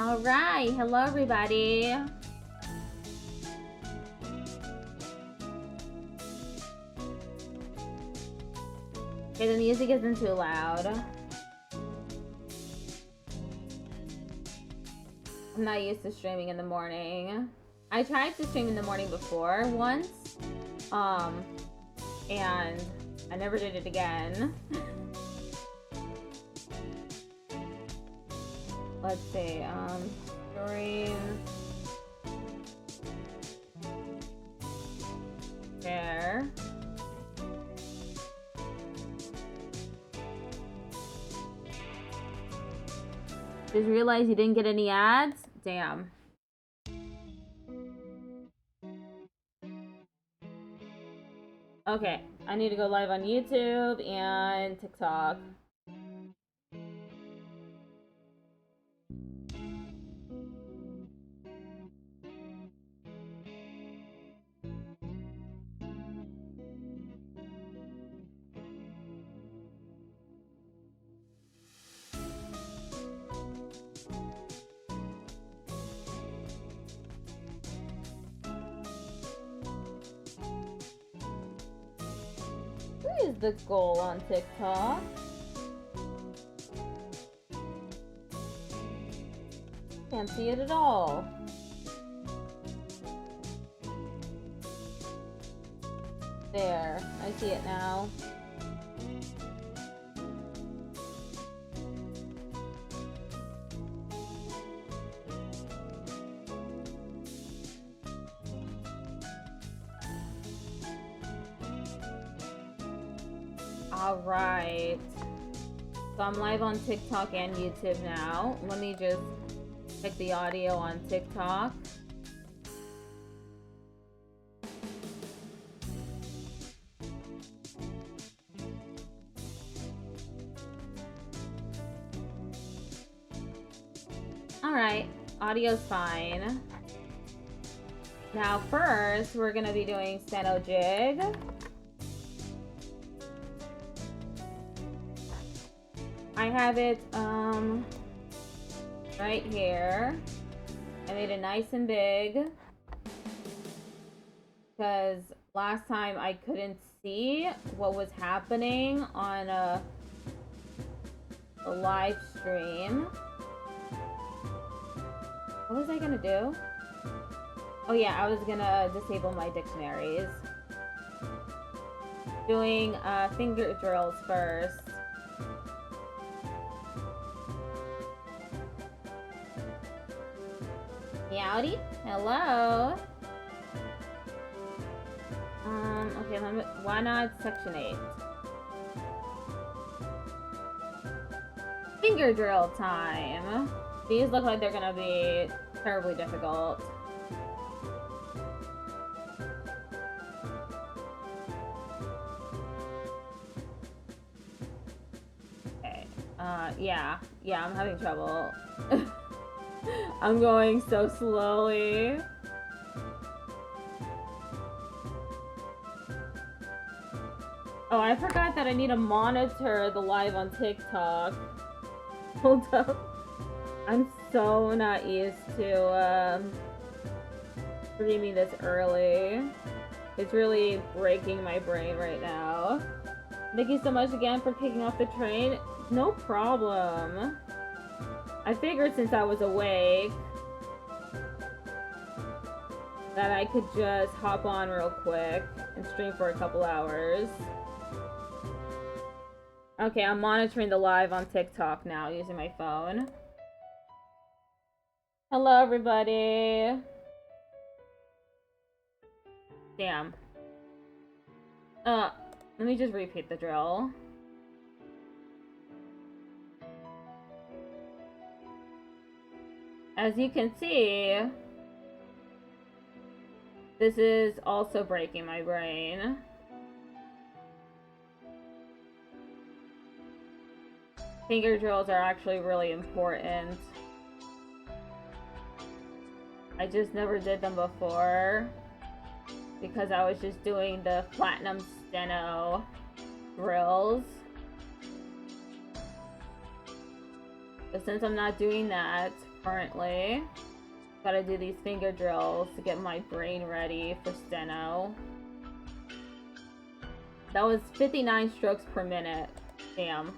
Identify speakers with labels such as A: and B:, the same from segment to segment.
A: Alright, hello everybody. Okay, the music isn't too loud. I'm not used to streaming in the morning. I tried to stream in the morning before once, and I never did it again. Let's see, stories. There. Just realized you didn't get any ads? Damn. Okay, I need to go live on YouTube and TikTok. Where is the goal on TikTok? Can't see it at all. There, I see it now. Alright. So I'm live on TikTok and YouTube now. Let me just check the audio on TikTok. Alright, audio's fine. Now first, we're gonna be doing Steno Jig. I have it right here. I made it nice and big because last time I couldn't see what was happening on a live stream. What was I gonna do? Oh yeah, I was gonna disable my dictionaries. Doing finger drills first. Meowdy? Hello? Okay, why not section 8? Finger drill time. These look like they're gonna be terribly difficult. Okay, yeah, I'm having trouble. I'm going so slowly. Oh, I forgot that I need to monitor the live on TikTok. Hold up. I'm so not used to streaming this early. It's really breaking my brain right now. Thank you so much again for kicking off the train. No problem. I figured since I was awake that I could just hop on real quick and stream for a couple hours. Okay, I'm monitoring the live on TikTok now using my phone. Hello, everybody. Damn. Let me just repeat the drill. As you can see, this is also breaking my brain. Finger drills are actually really important. I just never did them before because I was just doing the platinum steno drills. But since I'm not doing that currently, gotta do these finger drills to get my brain ready for steno. That was 59 strokes per minute. Damn.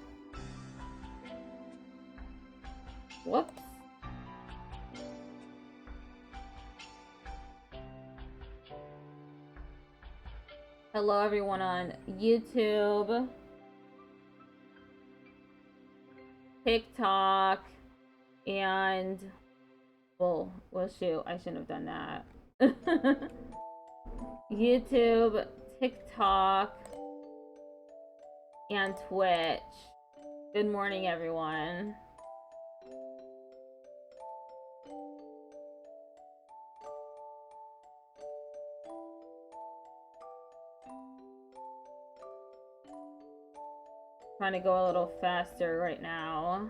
A: Whoops. Hello everyone on YouTube, TikTok, and well shoot, I shouldn't have done that. YouTube, TikTok, and Twitch. Good morning everyone. Trying to go a little faster right now.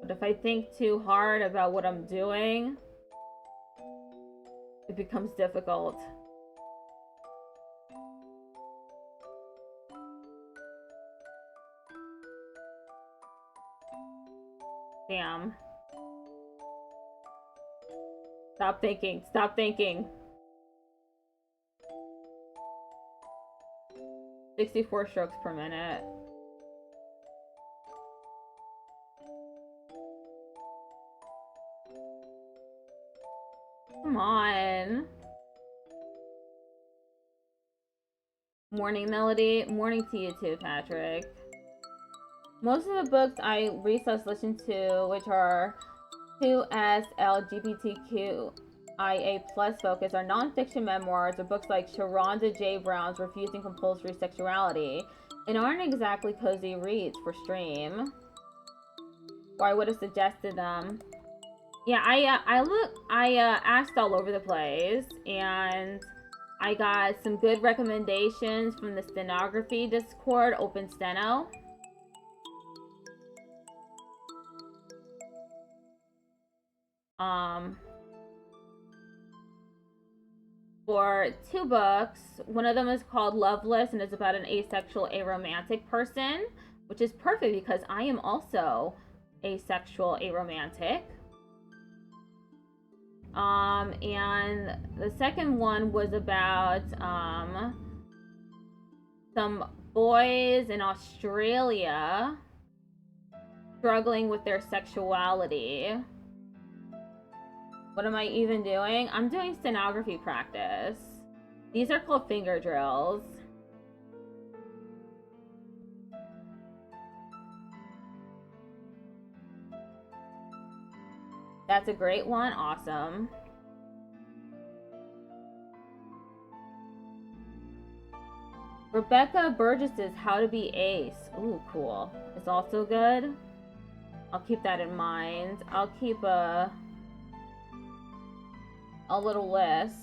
A: But if I think too hard about what I'm doing, it becomes difficult. Damn. Stop thinking. Stop thinking. 64 strokes per minute. Come on. Morning, Melody. Morning to you too, Patrick. Most of the books I recently listened to, which are 2S LGBTQIA+ focus, are nonfiction memoirs or books like Sharonda J. Brown's Refusing Compulsory Sexuality, and aren't exactly cozy reads for stream. Or I would have suggested them. Yeah, I asked all over the place, and I got some good recommendations from the stenography Discord, Open Steno. For 2 books. One of them is called Loveless, and it's about an asexual, aromantic person, which is perfect because I am also asexual, aromantic. And the second one was about some boys in Australia struggling with their sexuality. What am I even doing? I'm doing stenography practice. These are called finger drills. That's a great one. Awesome. Rebecca Burgess's How to Be Ace. Ooh, cool. It's also good. I'll keep that in mind. I'll keep a little list.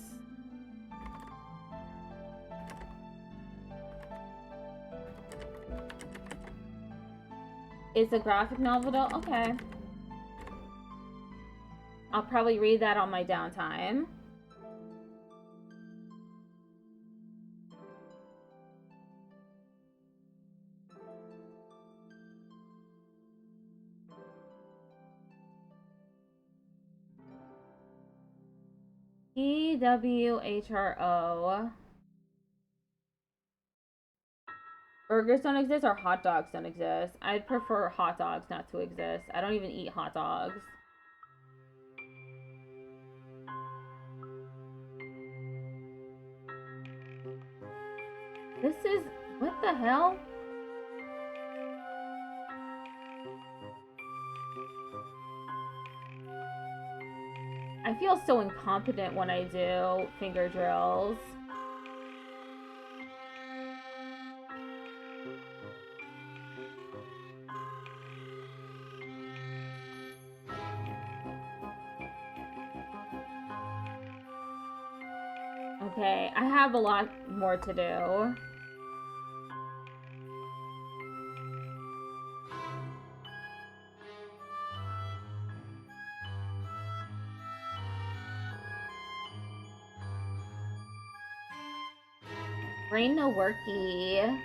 A: It's a graphic novel though? Okay. I'll probably read that on my downtime. EWHRO. Burgers don't exist or hot dogs don't exist? I'd prefer hot dogs not to exist. I don't even eat hot dogs. This is... what the hell? I feel so incompetent when I do finger drills. Okay, I have a lot more to do. Brain no worky.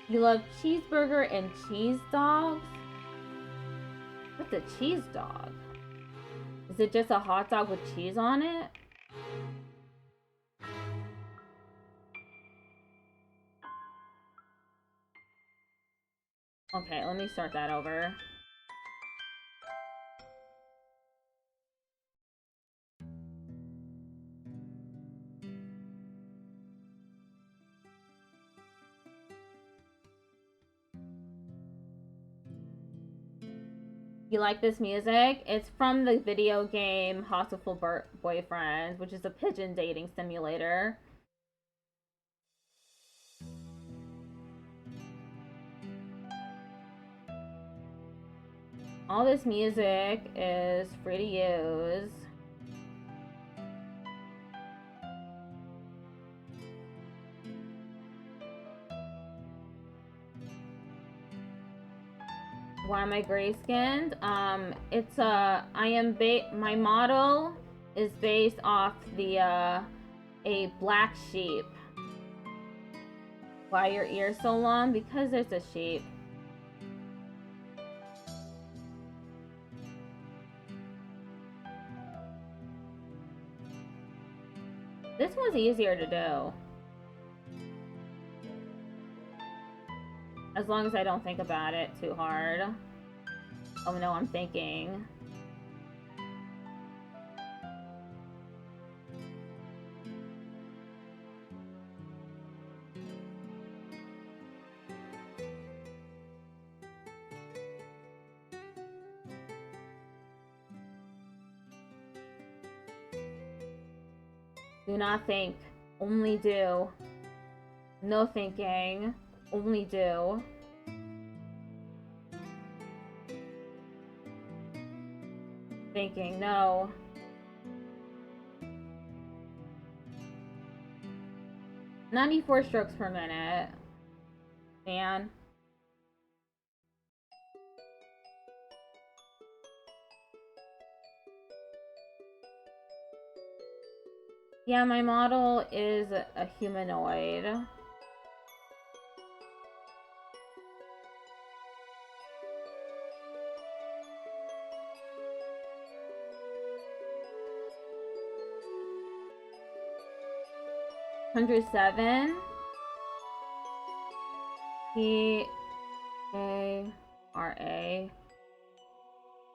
A: You love cheeseburger and cheese dogs? What's a cheese dog? Is it just a hot dog with cheese on it? Okay, let me start that over. You like this music? It's from the video game Hostile Boyfriends, which is a pigeon dating simulator. All this music is free to use. Why am I gray skinned? My model is based off the a black sheep. Why are your ears so long? Because there's a sheep. This one's easier to do. As long as I don't think about it too hard. Oh no, I'm thinking. Do not think, only do. No thinking, only do. Thinking, no. "94 strokes per minute. Man. Yeah, my model is a humanoid. "107. P-A-R-A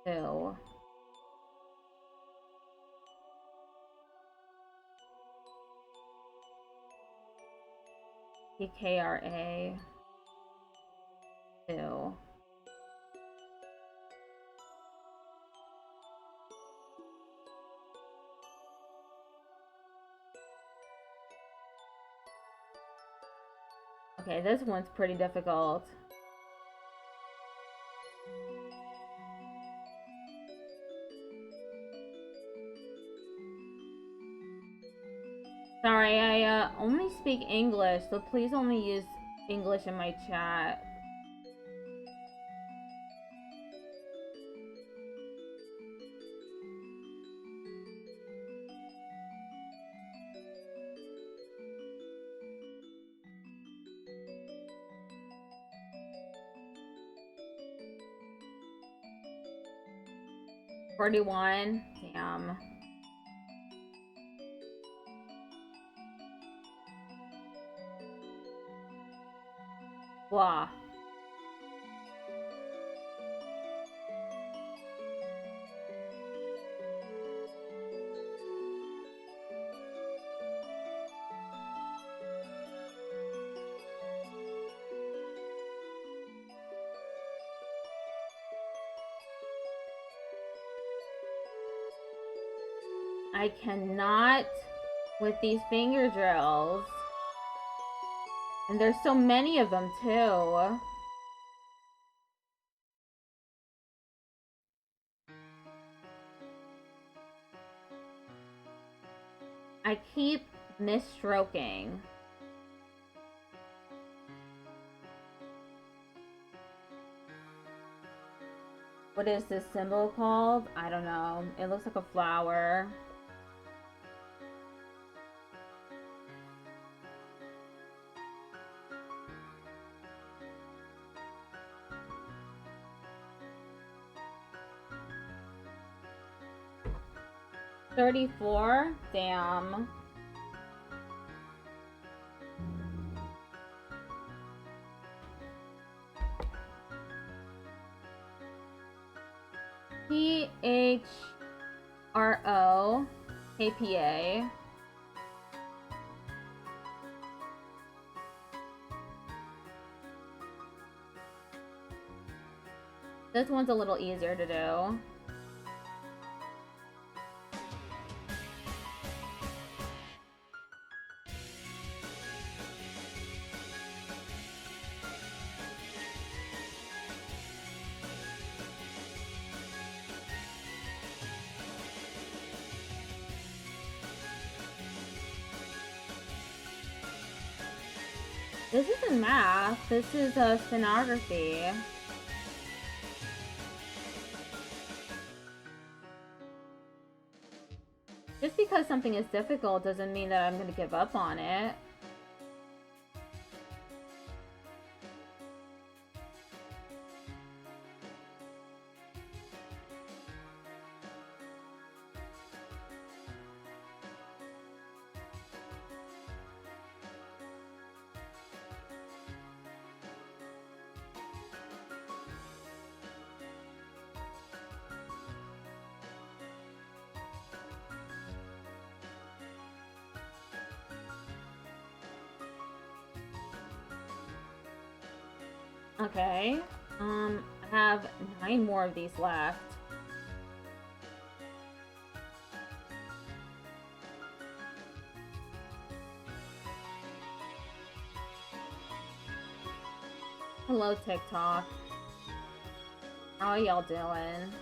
A: 2. P-K-R-A 2. Okay, this one's pretty difficult. Sorry, I only speak English, so please only use English in my chat. "41. Damn. Blah. I cannot with these finger drills. And there's so many of them, too. I keep misstroking. What is this symbol called? I don't know. It looks like a flower. 34? Damn. PHRO KPA. This one's a little easier to do. This isn't math, this is stenography. Just because something is difficult doesn't mean that I'm gonna give up on it. Okay, I have 9 more of these left. Hello, TikTok. How are y'all doing?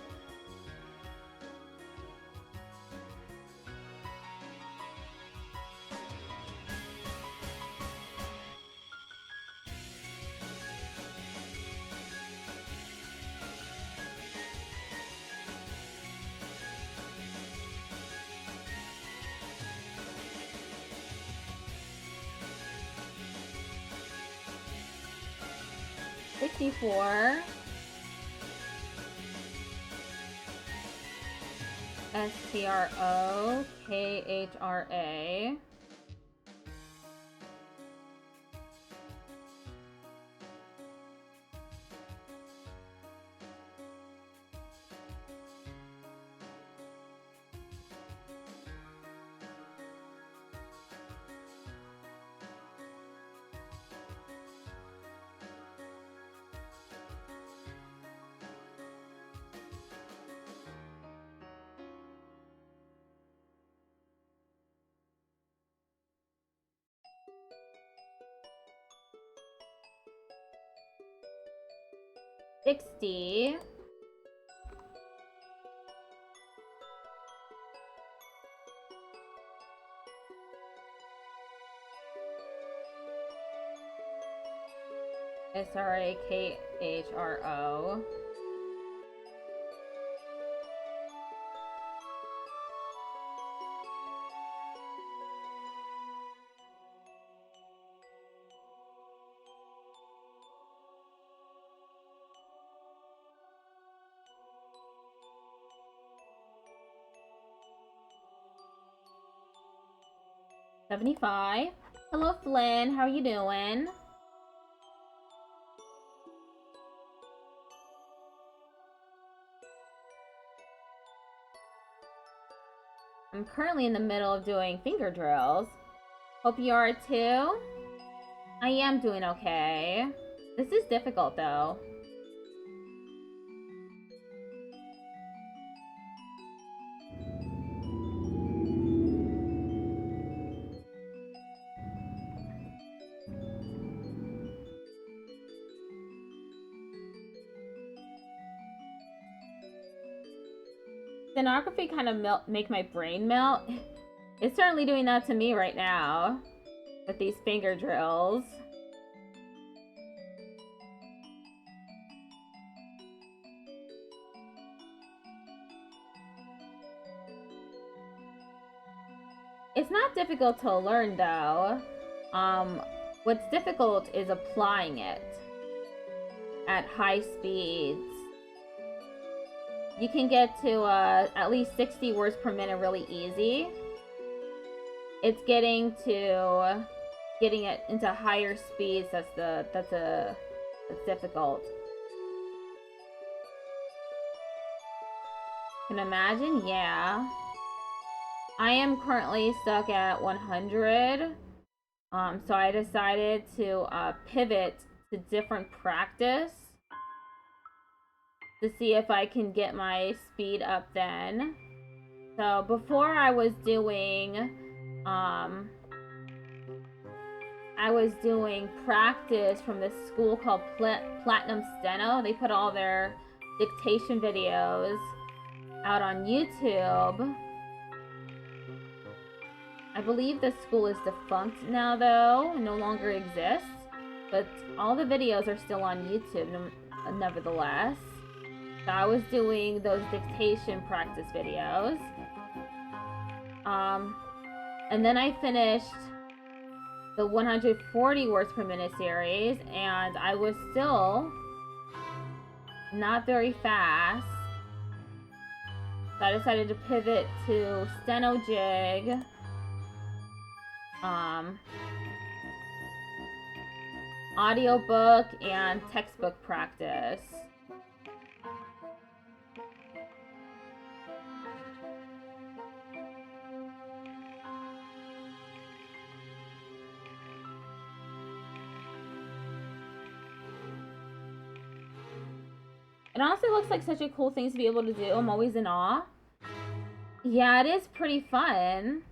A: STRO KHRA. $60. SRAKHRO. $75. Hello, Flynn. How are you doing? I'm currently in the middle of doing finger drills. Hope you are too. I am doing okay. This is difficult though. Stenography kind of make my brain melt. It's certainly doing that to me right now with these finger drills. It's not difficult to learn though. What's difficult is applying it at high speeds. you can get to at least 60 words per minute really easy. It's getting it into higher speeds that's difficult. Can imagine? Yeah. I am currently stuck at 100. So I decided to pivot to different practice to see if I can get my speed up then. So before I was doing practice from this school called Platinum Steno. They put all their dictation videos out on YouTube. I believe the school is defunct now, though. It no longer exists. But all the videos are still on YouTube, nevertheless. So I was doing those dictation practice videos. And then I finished the 140 words per minute series, and I was still not very fast. So I decided to pivot to Steno Jig. Audiobook and textbook practice. It honestly looks like such a cool thing to be able to do. I'm always in awe. Yeah, it is pretty fun.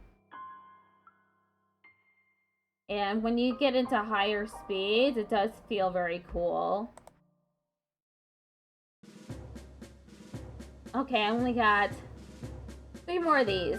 A: And when you get into higher speeds, it does feel very cool. Okay, I only got 3 more of these.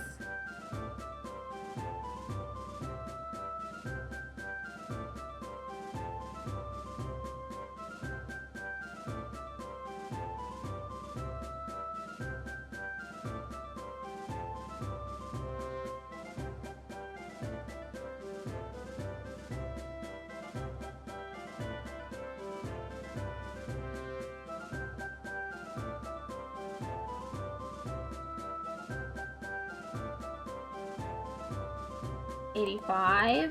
A: $85.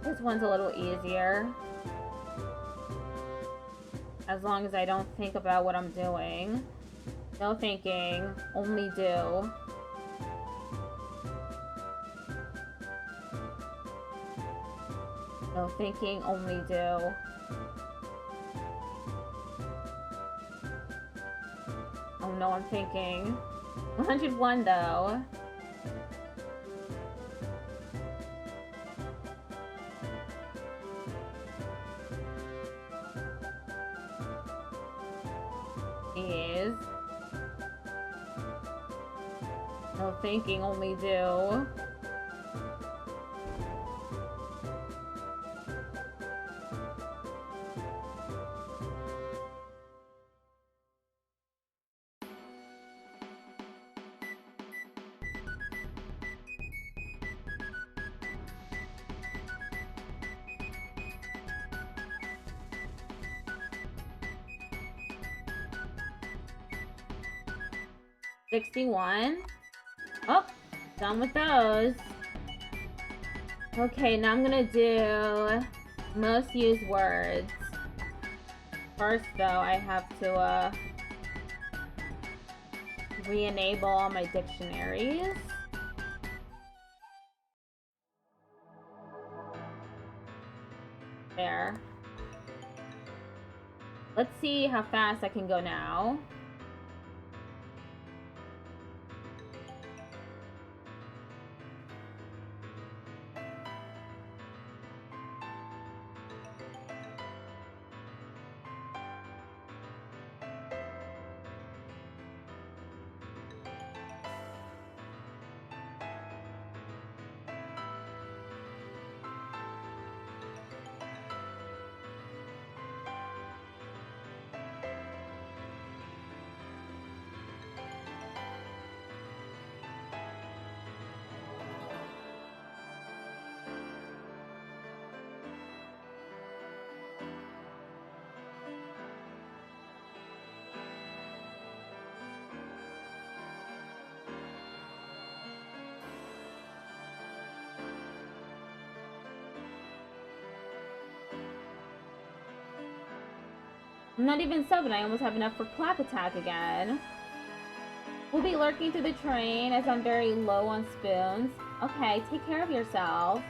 A: This one's a little easier. As long as I don't think about what I'm doing. No thinking, only do. No thinking, only do. Oh no, I'm thinking. 101 though. Is. No thinking, only do. $61. Oh, done with those. Okay, now I'm gonna do most used words. First, though, I have to re-enable all my dictionaries. There. Let's see how fast I can go now. I'm not even subbing. I almost have enough for clap attack again. We'll be lurking through the train as I'm very low on spoons. Okay, take care of yourself.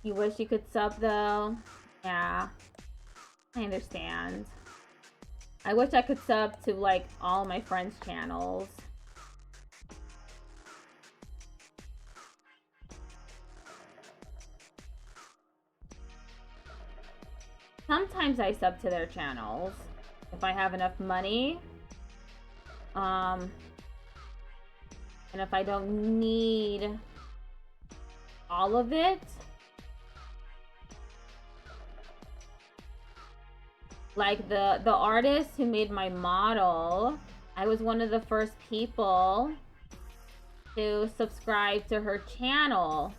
A: You wish you could sub though? Yeah, I understand. I wish I could sub to like all my friends' channels. Sometimes I sub to their channels if I have enough money. And if I don't need all of it. Like the artist who made my model, I was one of the first people to subscribe to her channel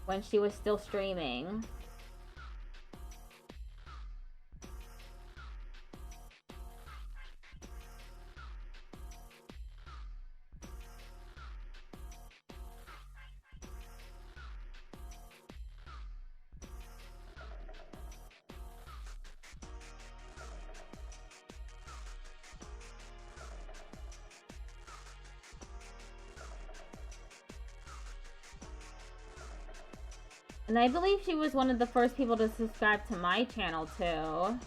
A: when she was still streaming. And I believe she was one of the first people to subscribe to my channel too.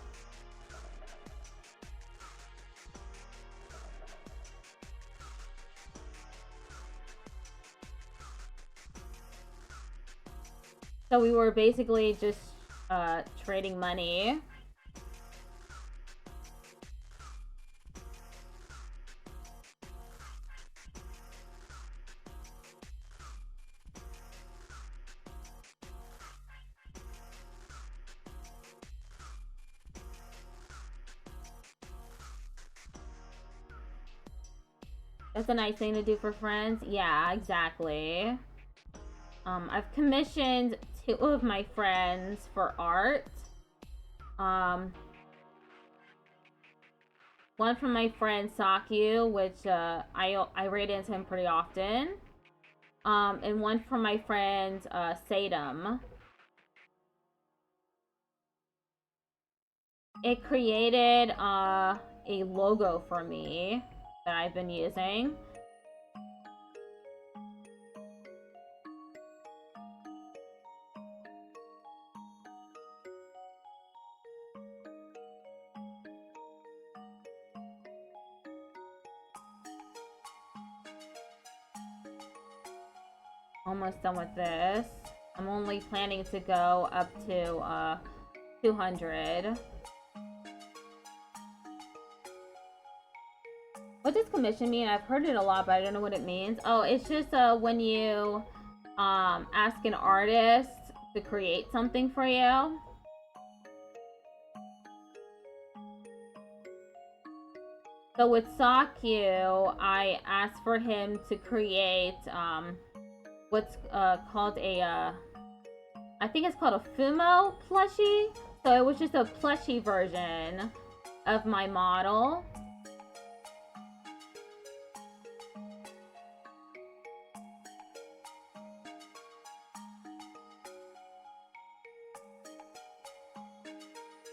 A: So we were basically just trading money. That's a nice thing to do for friends. Yeah, exactly. I've commissioned 2 of my friends for art. One from my friend Sakyu, which I rate into him pretty often. And one from my friend Sadam. It created a logo for me that I've been using. Almost done with this. I'm only planning to go up to 200. What does commission mean? I've heard it a lot, but I don't know what it means. Oh, it's just when you ask an artist to create something for you. So with Sakyu, I asked for him to create what's called a I think it's called a Fumo plushie. So it was just a plushie version of my model.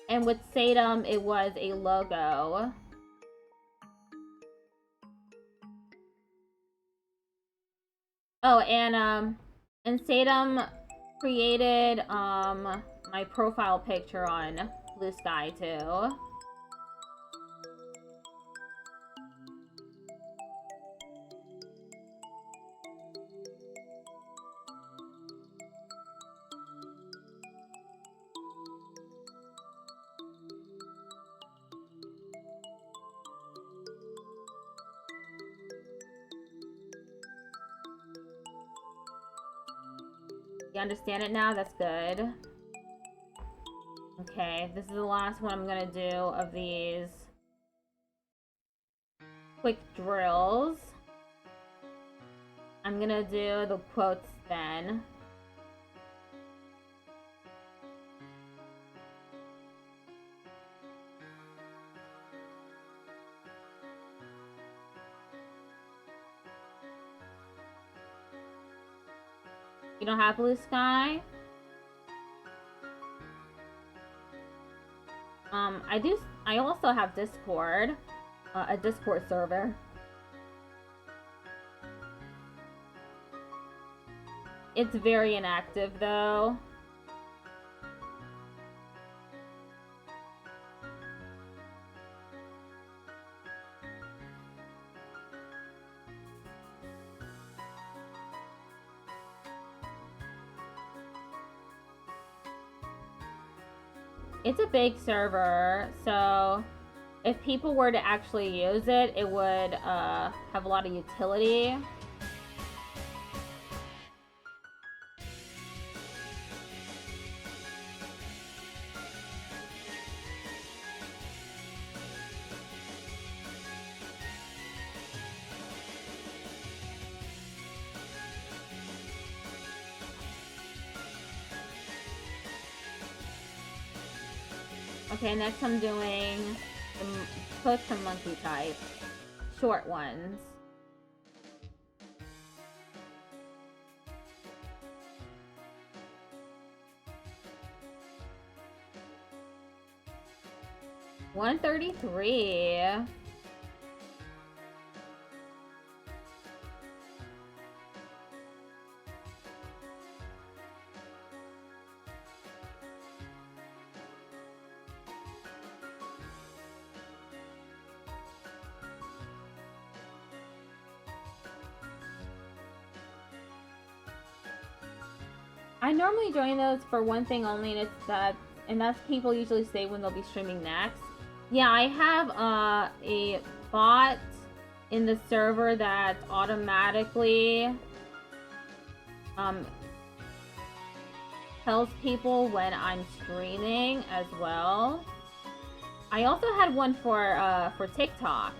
A: And with Sadam, it was a logo. Oh, and Sadam created my profile picture on Blue Sky too. You understand it now? That's good. Okay, this is the last one I'm gonna do of these quick drills. I'm gonna do the quotes then. You don't have Blue Sky? I also have Discord, a Discord server. It's very inactive though. It's a big server, so if people were to actually use it, it would have a lot of utility. Okay, next I'm doing the post from monkey type. Short ones. $133. I normally join those for one thing only, and that's people usually say when they'll be streaming next. Yeah, I have a bot in the server that automatically tells people when I'm streaming as well. I also had one for TikTok,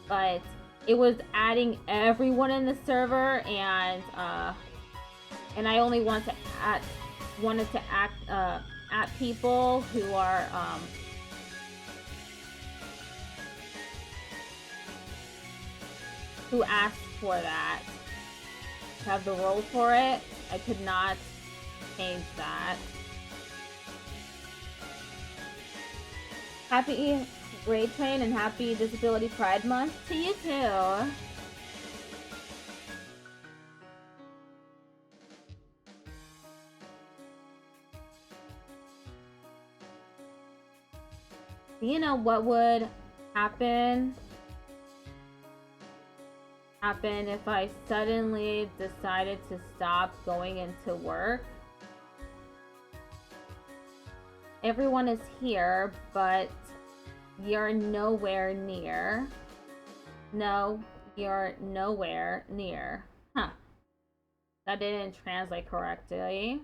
A: but it was adding everyone in the server, and I only wanted to at people who are who asked for that. To have the role for it, I could not change that. Happy Great Train and happy Disability Pride Month to you too. You know what would happen if I suddenly decided to stop going into work? Everyone is here, but you're nowhere near. No, you're nowhere near. Huh. That didn't translate correctly.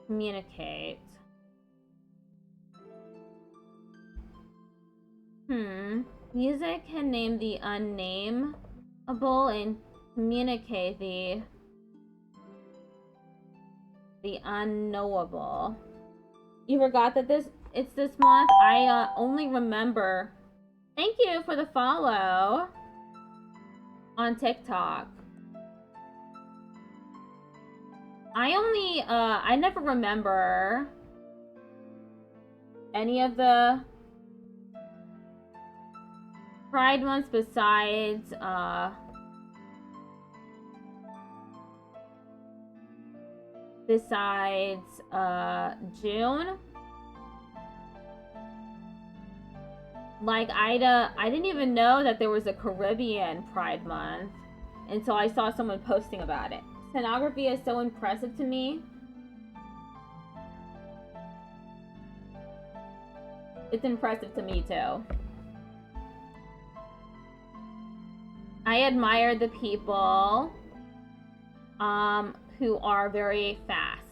A: Communicate. Music can name the unnameable and communicate the unknowable. You forgot that it's this month? I only remember. Thank you for the follow on TikTok. I never remember any of the Pride months besides June. Like I didn't even know that there was a Caribbean Pride month until I saw someone posting about it. Stenography is so impressive to me. It's impressive to me too. I admire the people who are very fast.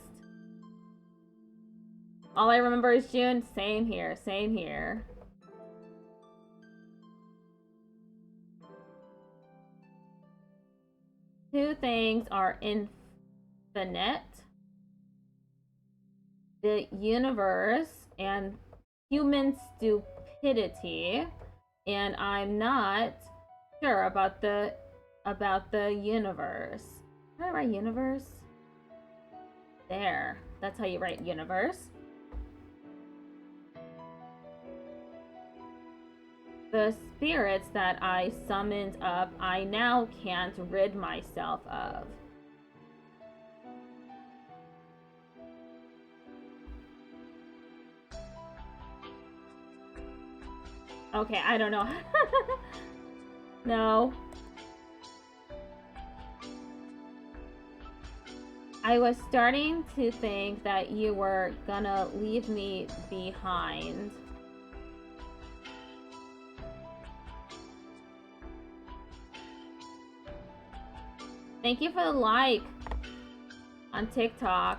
A: All I remember is June. Same here, same here. Two things are infinite. The universe and human stupidity. And I'm not sure about the universe. How do I write universe? There. That's how you write universe. The spirits that I summoned up, I now can't rid myself of. Okay, I don't know. No. I was starting to think that you were gonna leave me behind. Thank you for the like on TikTok.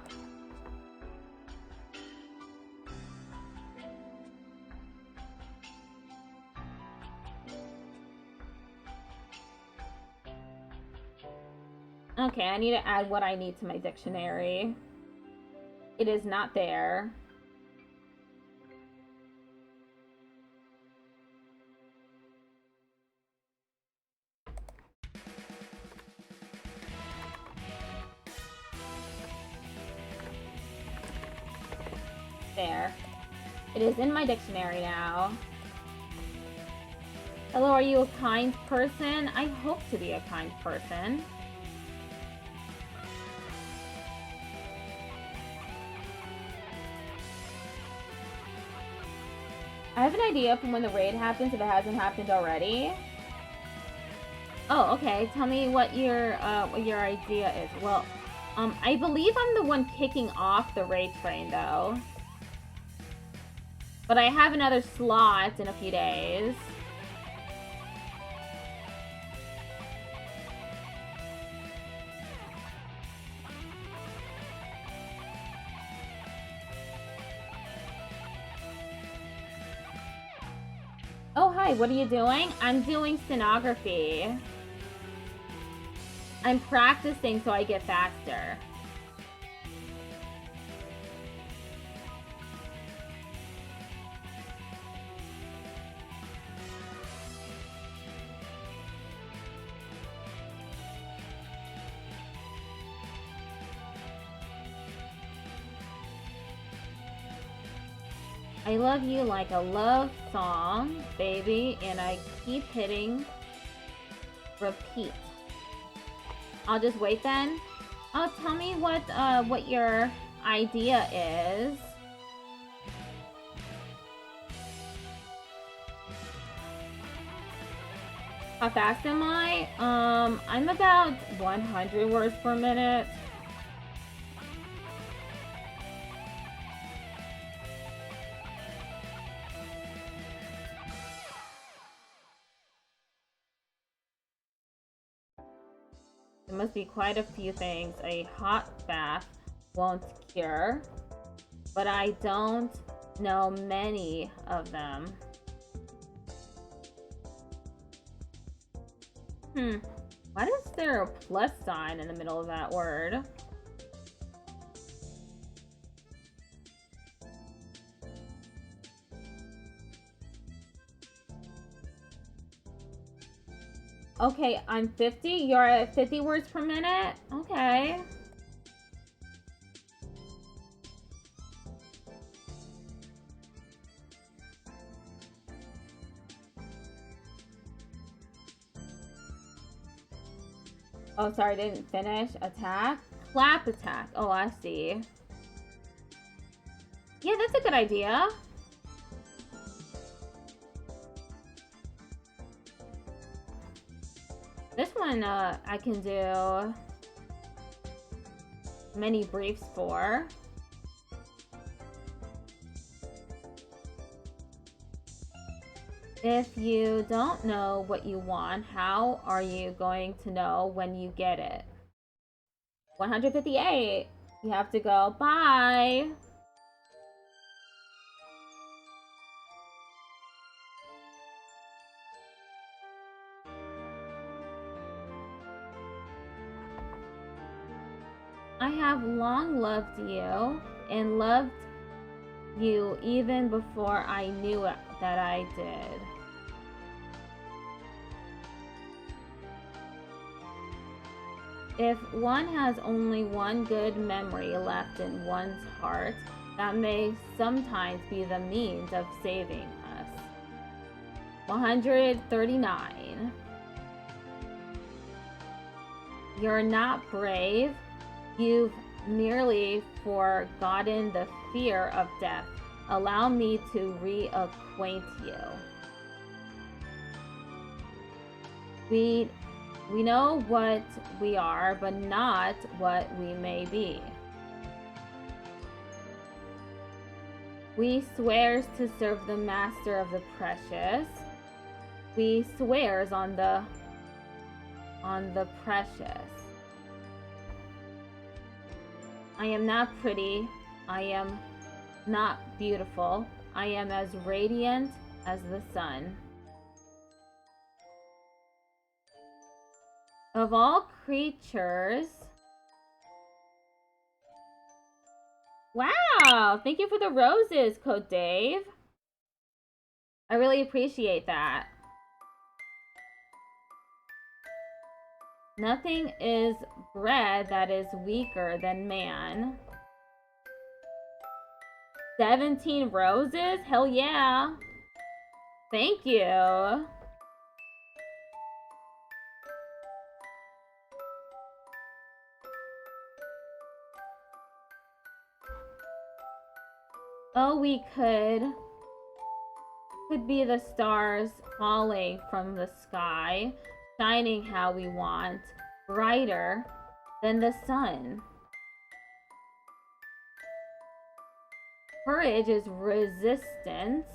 A: Okay, I need to add what I need to my dictionary. It is not there. There. It is in my dictionary now. Hello, are you a kind person? I hope to be a kind person. I have an idea from when the raid happens if it hasn't happened already. Oh, okay. Tell me what your idea is. Well, I believe I'm the one kicking off the raid train though. But I have another slot in a few days. Oh, hi, what are you doing? I'm doing stenography. I'm practicing so I get faster. I love you like a love song, baby, and I keep hitting repeat. I'll just wait then. Oh, tell me what your idea is. How fast am I? I'm about 100 words per minute. There must be quite a few things a hot bath won't cure, but I don't know many of them. Why is there a plus sign in the middle of that word? Okay, I'm 50. You're at 50 words per minute? Okay. Oh, sorry, I didn't finish. Attack? Clap attack. Oh, I see. Yeah, that's a good idea. This one, I can do many briefs for. If you don't know what you want, how are you going to know when you get it? 158. You have to go. Bye. I have long loved you and loved you even before I knew that I did. If one has only one good memory left in one's heart, that may sometimes be the means of saving us. 139. You're not brave. You've merely forgotten the fear of death. Allow me to reacquaint you. We know what we are, but not what we may be. We swears to serve the master of the precious. We swears on the precious. I am not pretty. I am not beautiful. I am as radiant as the sun. Of all creatures. Wow! Thank you for the roses, Code Dave. I really appreciate that. Nothing is bred that is weaker than man. 17 roses? Hell yeah. Thank you. Oh, we could be the stars falling from the sky, shining how we want, brighter than the sun. Courage is resistance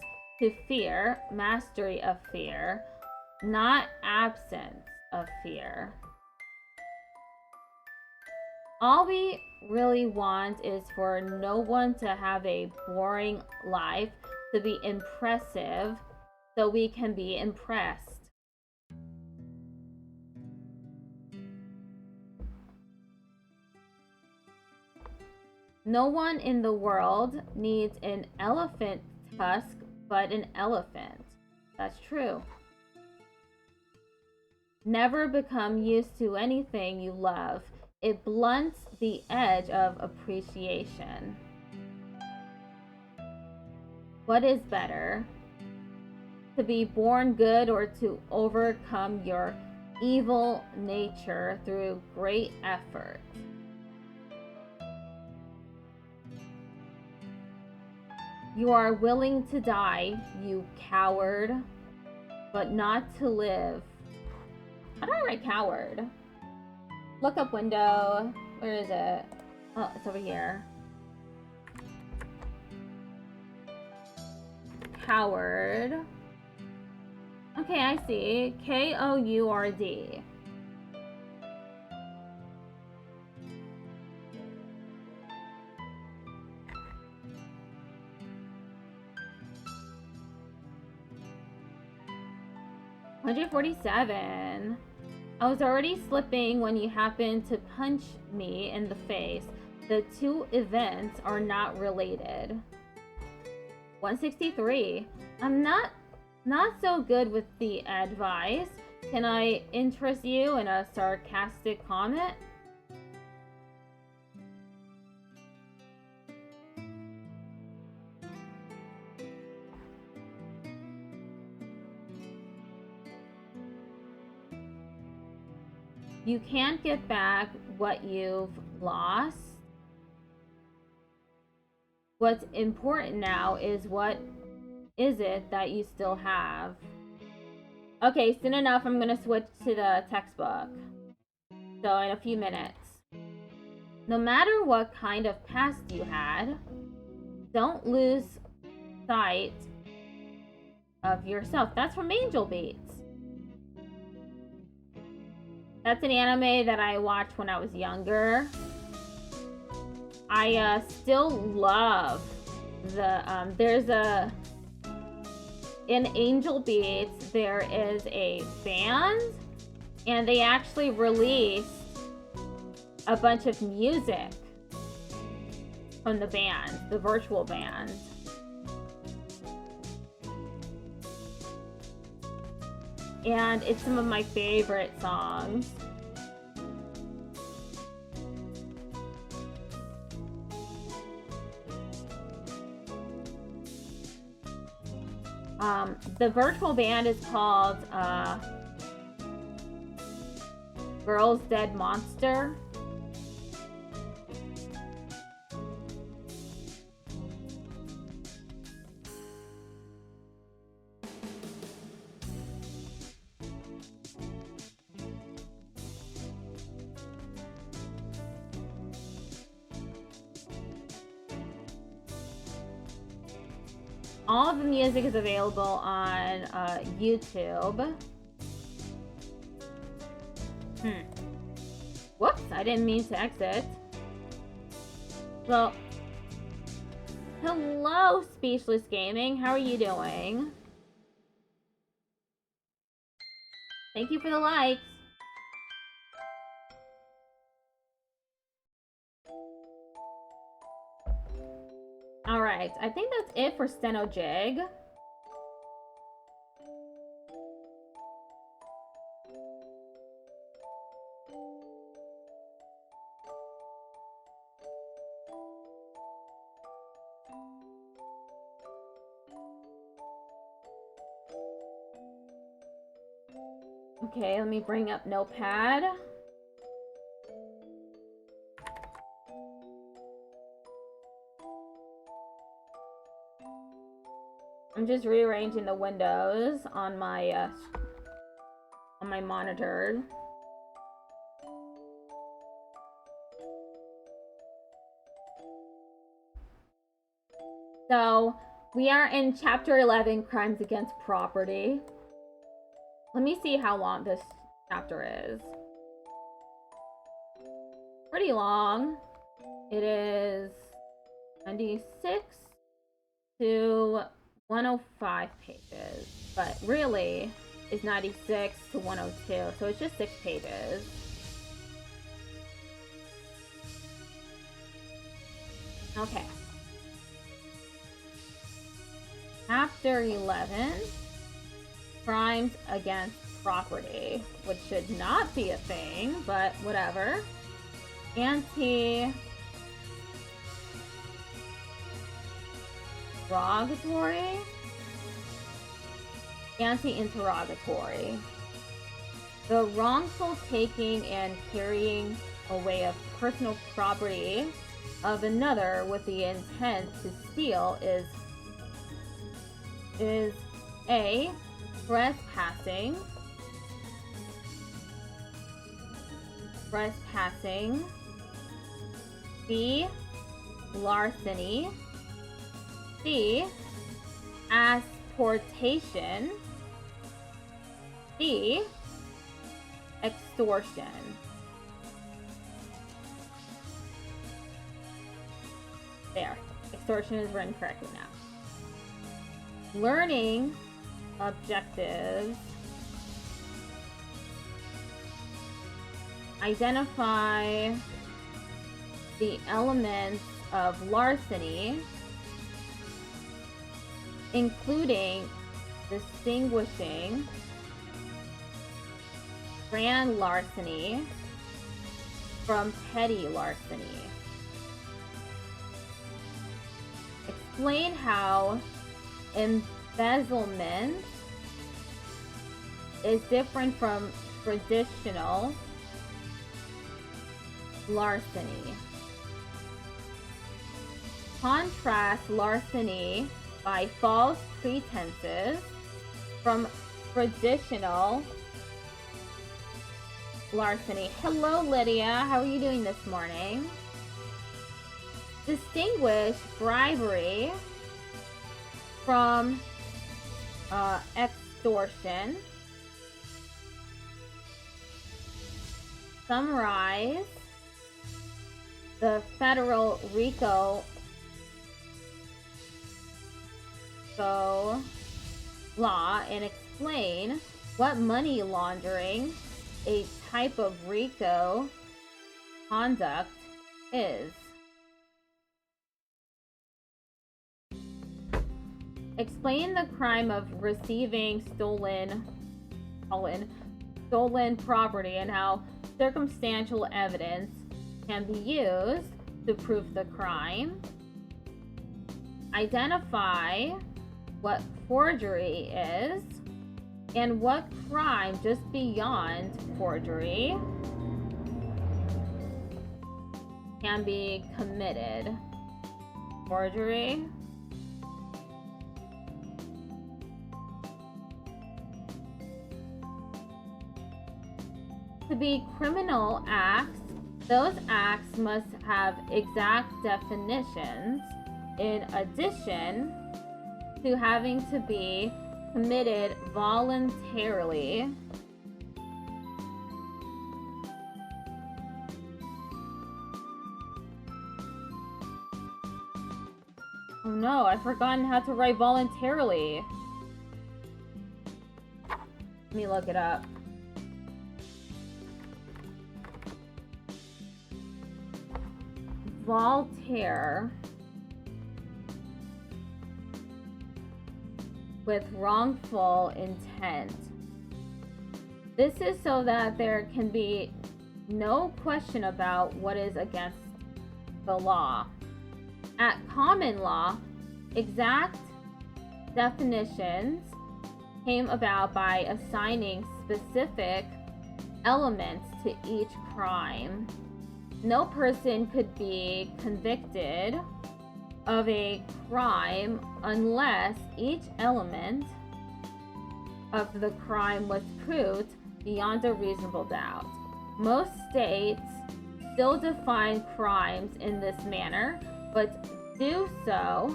A: to fear, mastery of fear, not absence of fear. All we really want is for no one to have a boring life, to be impressive, so we can be impressed. No one in the world needs an elephant tusk but an elephant. That's true. Never become used to anything you love. It blunts the edge of appreciation. What is better? To be born good or to overcome your evil nature through great effort? You are willing to die, you coward, but not to live. How do I write coward? Look up window. Where is it? Oh, it's over here. Coward. Okay, I see. K-O-U-R-D. $147. I was already slipping when you happened to punch me in the face. The two events are not related. 163. I'm not so good with the advice. Can I interest you in a sarcastic comment? You can't get back what you've lost. What's important now is what is it that you still have? Okay, soon enough I'm gonna switch to the textbook. So in a few minutes. No matter what kind of past you had, don't lose sight of yourself. That's from Angel Beats. That's an anime that I watched when I was younger. I still love the there's a in Angel Beats there is a band, and they actually released a bunch of music from the band, the virtual band. And it's some of my favorite songs. The virtual band is called Girls Dead Monster. All of the music is available on YouTube. Whoops, I didn't mean to exit. Well, hello, Speechless Gaming. How are you doing? Thank you for the likes. Alright, I think that's it for Steno Jig. Okay, let me bring up Notepad. I'm just rearranging the windows on my monitor. So, we are in Chapter 11, Crimes Against Property. Let me see how long this chapter is. Pretty long. It is 96 to 105 pages, but really it's 96 to 102, so it's just 6 pages. Okay. Chapter 11, Crimes Against Property, which should not be a thing, but whatever. Anti-interrogatory. The wrongful taking and carrying away of personal property of another with the intent to steal is A, trespassing, B, larceny, C, asportation, D, extortion. There, extortion is written correctly now. Learning objectives. Identify the elements of larceny, including distinguishing grand larceny from petty larceny. Explain how embezzlement is different from traditional larceny. Contrast larceny by false pretenses from traditional larceny. Hello, Lydia. How are you doing this morning? Distinguish bribery from extortion. Summarize the federal RICO law and explain what money laundering, a type of RICO conduct, is. Explain the crime of receiving stolen property and how circumstantial evidence can be used to prove the crime. Identify what forgery is and what crime just beyond forgery can be committed. Forgery. To be criminal acts, those acts must have exact definitions in addition to having to be committed voluntarily. Oh no, I've forgotten how to write voluntarily. Let me look it up. Voltaire with wrongful intent. This is so that there can be no question about what is against the law. At common law, exact definitions came about by assigning specific elements to each crime. No person could be convicted of a crime unless each element of the crime was proved beyond a reasonable doubt. Most states still define crimes in this manner, but do so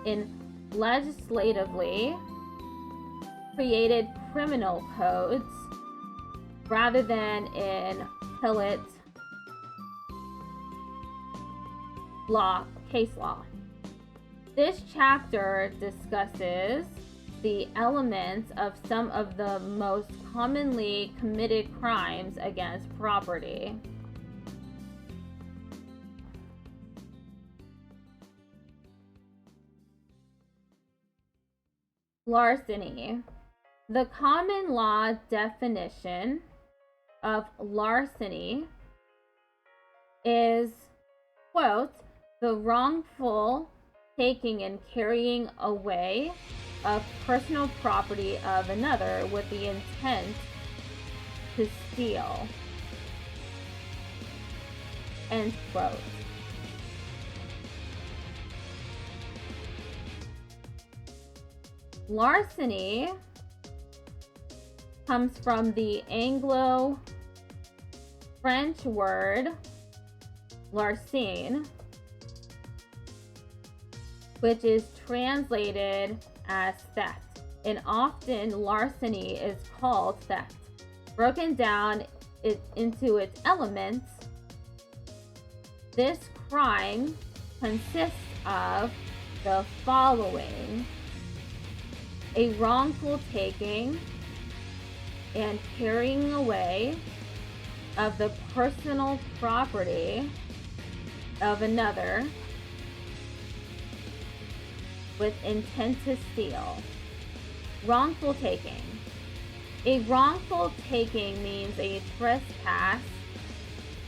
A: in legislatively created criminal codes rather than in appellate law, case law. This chapter discusses the elements of some of the most commonly committed crimes against property. Larceny. The common law definition of larceny is, quote, the wrongful taking and carrying away of personal property of another with the intent to steal, end quote. Larceny comes from the Anglo-French word larcine, which is translated as theft, and often larceny is called theft. Broken down into its elements, this crime consists of the following: a wrongful taking and carrying away of the personal property of another with intent to steal. Wrongful taking. A wrongful taking means a trespass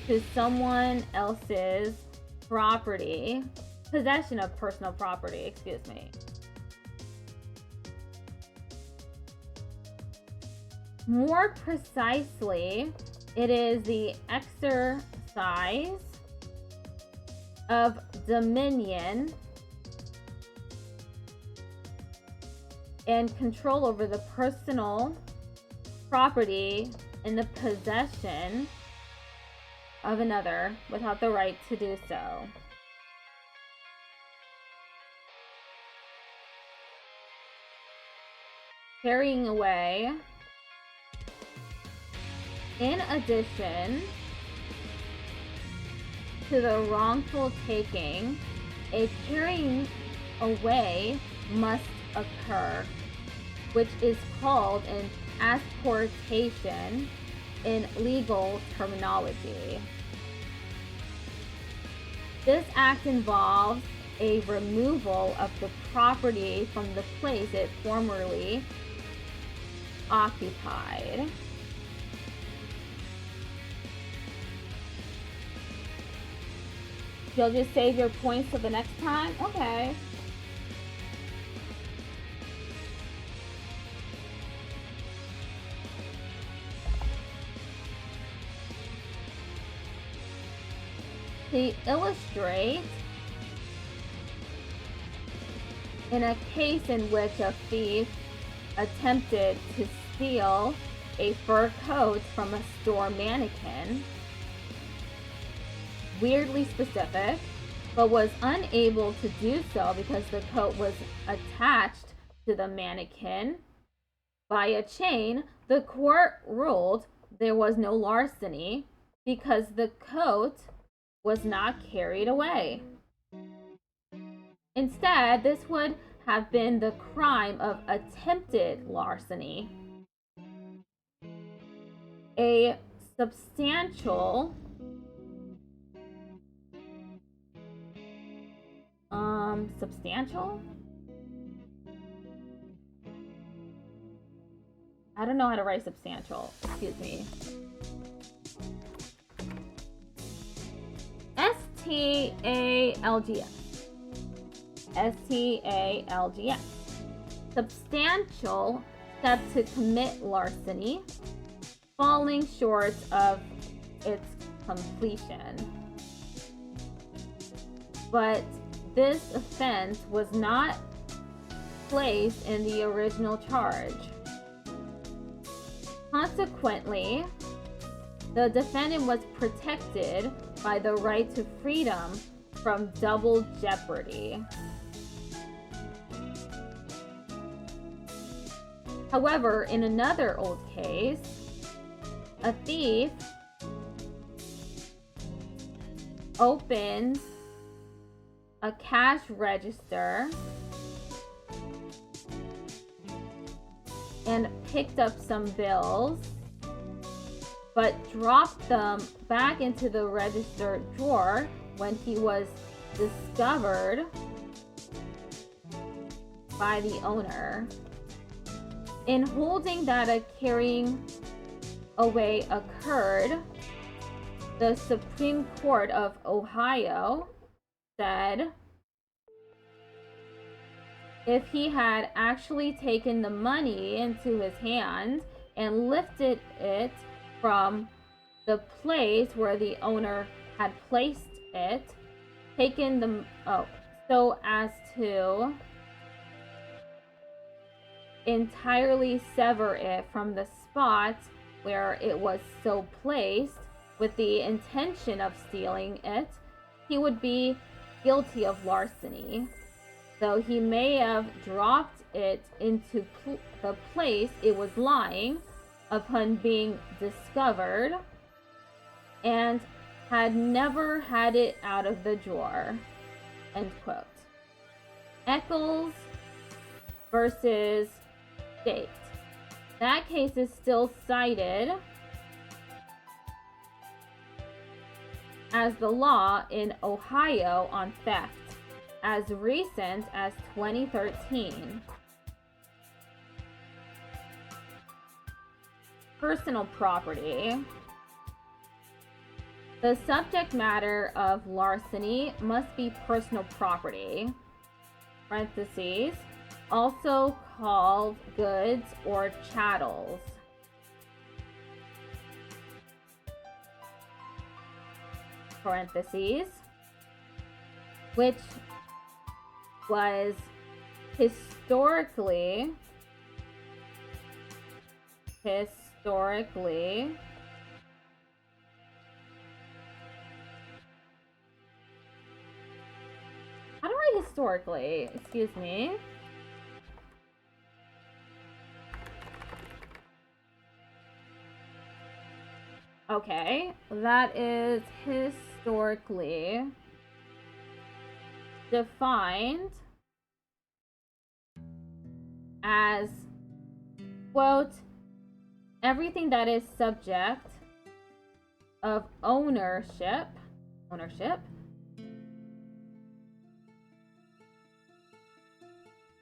A: to someone else's property, possession of personal property, excuse me. More precisely, it is the exercise of dominion and control over the personal property in the possession of another without the right to do so. Carrying away. In addition, to the wrongful taking, a carrying away must occur, which is called an asportation in legal terminology. This act involves a removal of the property from the place it formerly occupied. You'll just save your points for the next time? Okay. To illustrate, in a case in which a thief attempted to steal a fur coat from a store mannequin, weirdly specific, but was unable to do so because the coat was attached to the mannequin by a chain, the court ruled there was no larceny because the coat was not carried away. Instead, this would have been the crime of attempted larceny. A substantial substantial? I don't know how to write substantial. Excuse me. S-T-A-L-G-S. S-T-A-L-G-S. Substantial step to commit larceny, falling short of its completion. But this offense was not placed in the original charge. Consequently, the defendant was protected by the right to freedom from double jeopardy. However, in another old case, a thief opened a cash register and picked up some bills, but dropped them back into the register drawer when he was discovered by the owner. In holding that a carrying away occurred, the Supreme Court of Ohio said if he had actually taken the money into his hand and lifted it from the place where the owner had placed it, taken the so as to entirely sever it from the spot where it was so placed with the intention of stealing it, he would be guilty of larceny, though he may have dropped it into the place it was lying upon being discovered and had never had it out of the drawer. End quote. Eccles versus State. That case is still cited as the law in Ohio on theft as recent as 2013. Personal property. The subject matter of larceny must be personal property, parentheses, also called goods or chattels. Parentheses, which was historically how do I historically? Excuse me. Okay, that is historically defined as, quote, everything that is subject of ownership.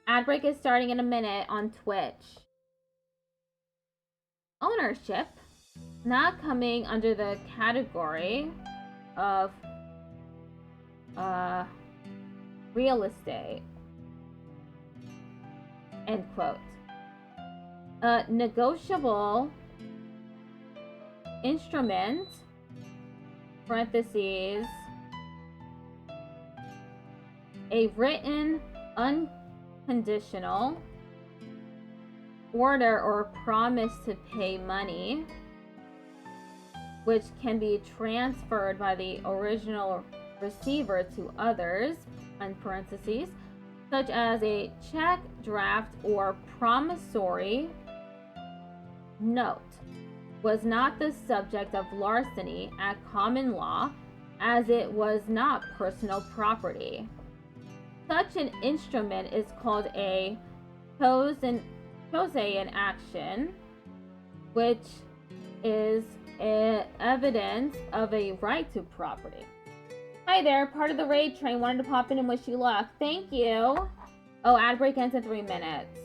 A: Ad break is starting in a minute on Twitch. Ownership not coming under the category of real estate, end quote. A negotiable instrument, parentheses, a written unconditional order or promise to pay money, which can be transferred by the original receiver to others, in parentheses, such as a check, draft, or promissory note, was not the subject of larceny at common law, as it was not personal property. Such an instrument is called a chose in action, which is evidence of a right to property. Hi there, part of the raid train. Wanted to pop in and wish you luck. Thank you. Oh, ad break ends in 3 minutes.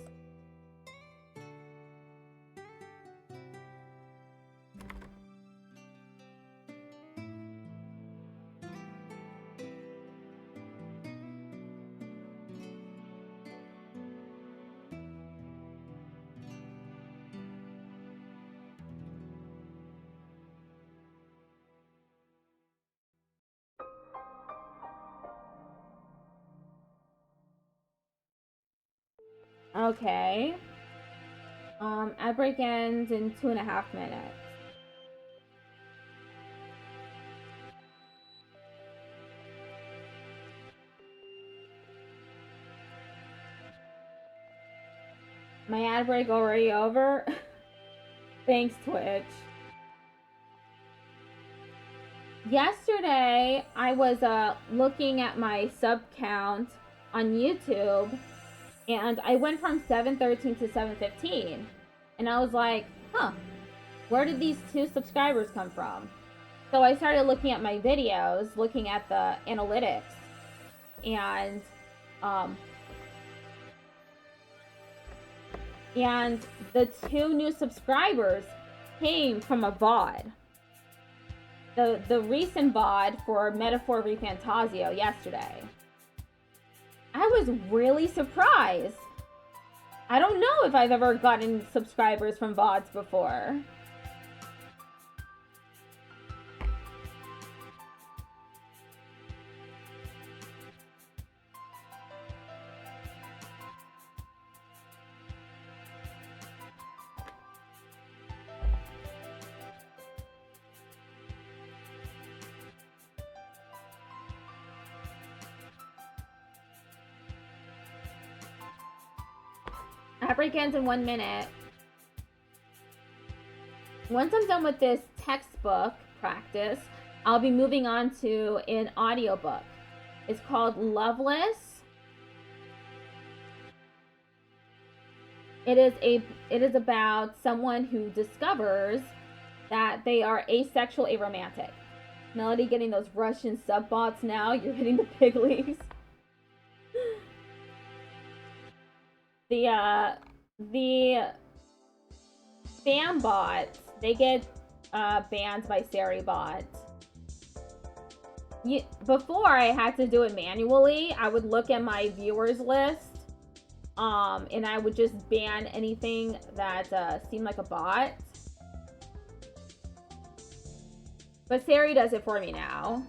A: Okay. Ad break ends in 2.5 minutes. My ad break already over? Thanks, Twitch. Yesterday, I was looking at my sub count on YouTube, and I went from 713 to 715. And I was like, huh, where did these 2 subscribers come from? So I started looking at my videos, looking at the analytics, and the 2 new subscribers came from a VOD. The recent VOD for Metaphor Refantasio yesterday. I was really surprised. I don't know if I've ever gotten subscribers from VODs before. Break ends in 1 minute. Once I'm done with this textbook practice, I'll be moving on to an audiobook. It's called Loveless. It is about someone who discovers that they are asexual aromantic. Melody getting those Russian sub bots now. You're hitting the big leagues. The spam bots, they get banned by Sari bots. Before I had to do it manually, I would look at my viewers list, and I would just ban anything that seemed like a bot. But Sari does it for me now.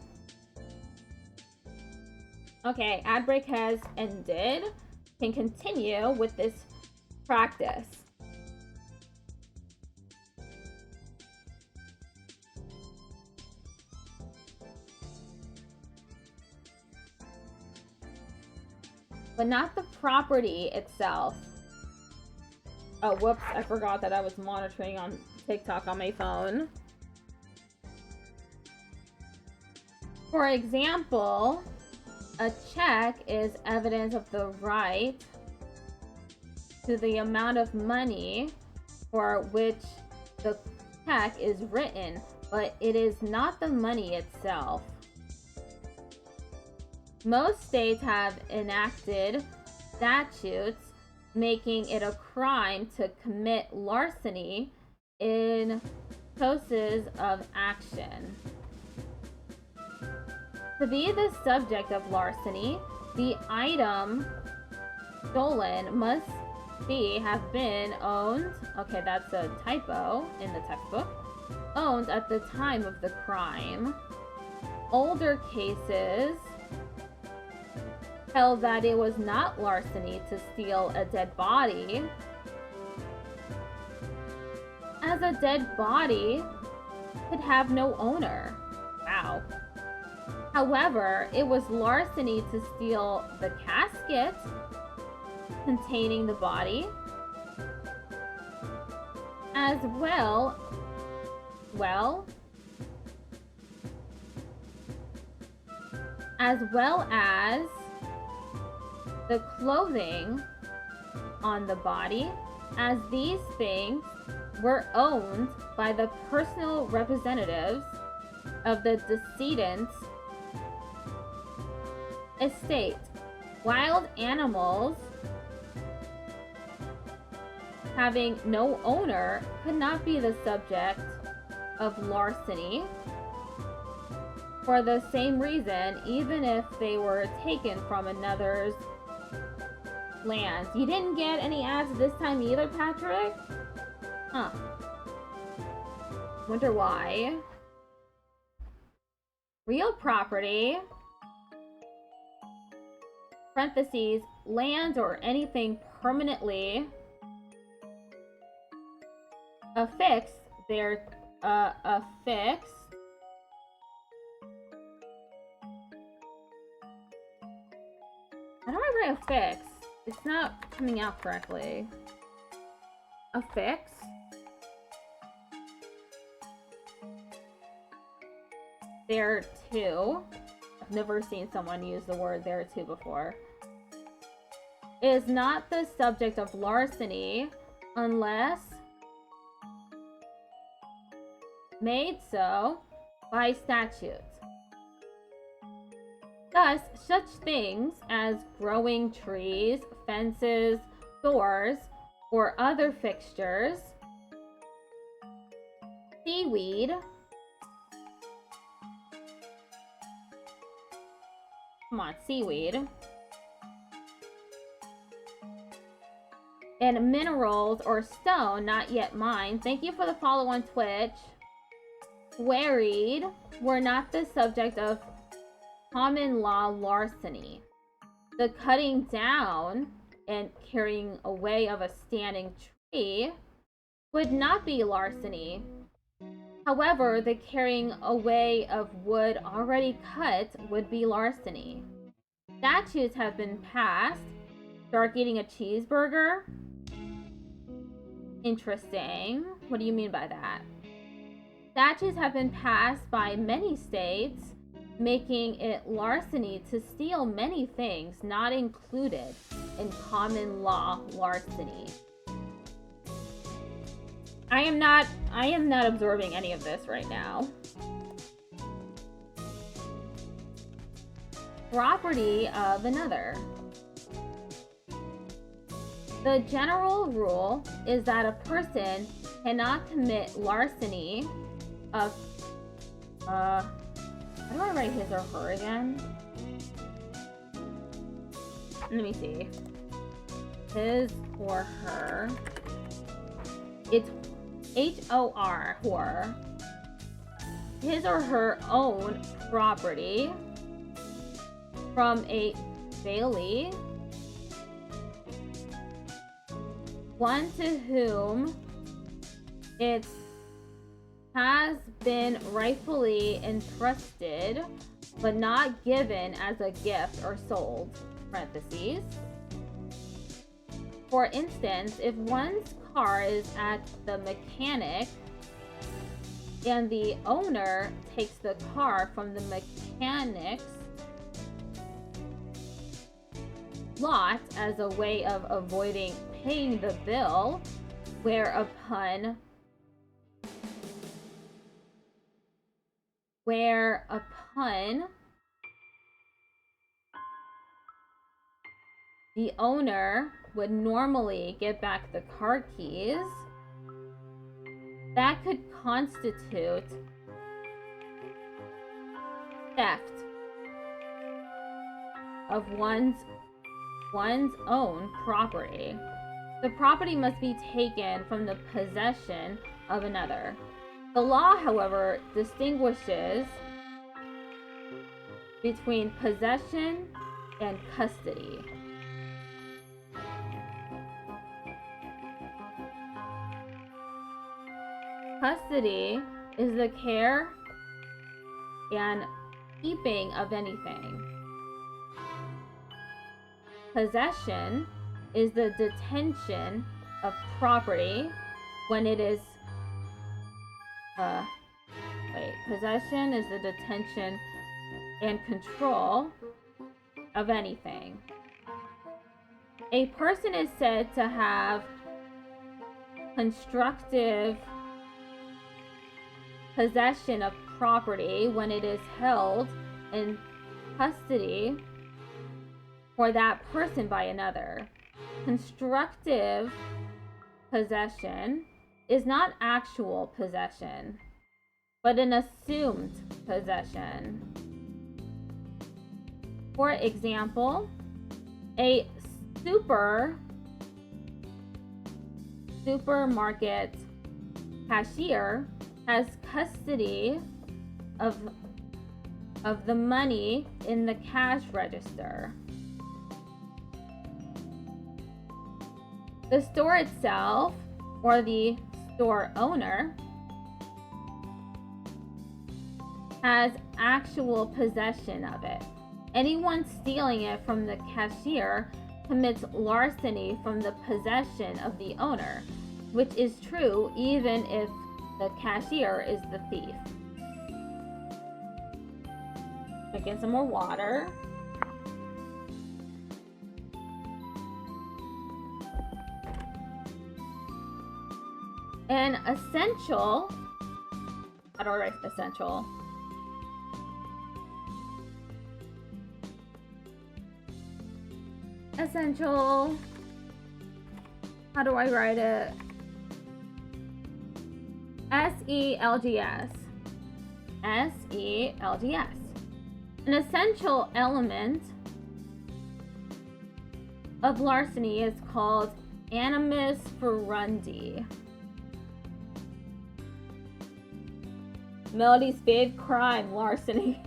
A: Okay, ad break has ended. Can continue with this practice. But not the property itself. Oh, whoops, I forgot that I was monitoring on TikTok on my phone. For example, a check is evidence of the right to the amount of money for which the check is written, but it is not the money itself. Most states have enacted statutes making it a crime to commit larceny in courses of action. To be the subject of larceny, the item stolen must have been owned. Okay, that's a typo in the textbook. Owned at the time of the crime. Older cases held that it was not larceny to steal a dead body, as a dead body could have no owner. Wow. However, it was larceny to steal the casket containing the body, as well as the clothing on the body, as these things were owned by the personal representatives of the decedent's estate. Wild animals having no owner could not be the subject of larceny for the same reason, even if they were taken from another's land. You didn't get any ads this time either, Patrick? Huh. Wonder why. Real property, parentheses, land or anything permanently affixed there, affixed how do I write affix? It's not coming out correctly. Affix? There too. I've never seen someone use the word there too before. Is not the subject of larceny unless made so by statute. Thus, such things as growing trees, fences, doors, or other fixtures, seaweed, seaweed, and minerals or stone not yet mined. Thank you for the follow on Twitch. Quarried were not the subject of common law larceny. The cutting down and carrying away of a standing tree would not be larceny. However, the carrying away of wood already cut would be larceny. Statutes have been passed. Shark eating a cheeseburger? Interesting. What do you mean by that? Statutes have been passed by many states, making it larceny to steal many things not included in common law larceny. I am not absorbing any of this right now. Property of another. The general rule is that a person cannot commit larceny of how do I write his or her again? Let me see. His or her. It's H-O-R, whore. His or her own property from a bailee, one to whom it has been rightfully entrusted but not given as a gift or sold, parentheses. For instance, if one's car is at the mechanic and the owner takes the car from the mechanic's lot as a way of avoiding paying the bill, whereupon the owner would normally give back the car keys, that could constitute theft of one's own property. The property must be taken from the possession of another. The law, however, distinguishes between possession and custody. Custody is the care and keeping of anything. Possession is the detention of property when it is possession is the detention and control of anything. A person is said to have constructive possession of property when it is held in custody for that person by another. Constructive possession is not actual possession, but an assumed possession. For example, a supermarket cashier has custody of the money in the cash register. The store itself, or the store owner, has actual possession of it. Anyone stealing it from the cashier commits larceny from the possession of the owner, which is true even if the cashier is the thief. Get some more water. An essential, how do I write essential? Essential, how do I write it? S-E-L-G-S. S-E-L-G-S. An essential element of larceny is called animus furundi. Melody's fave crime, larceny.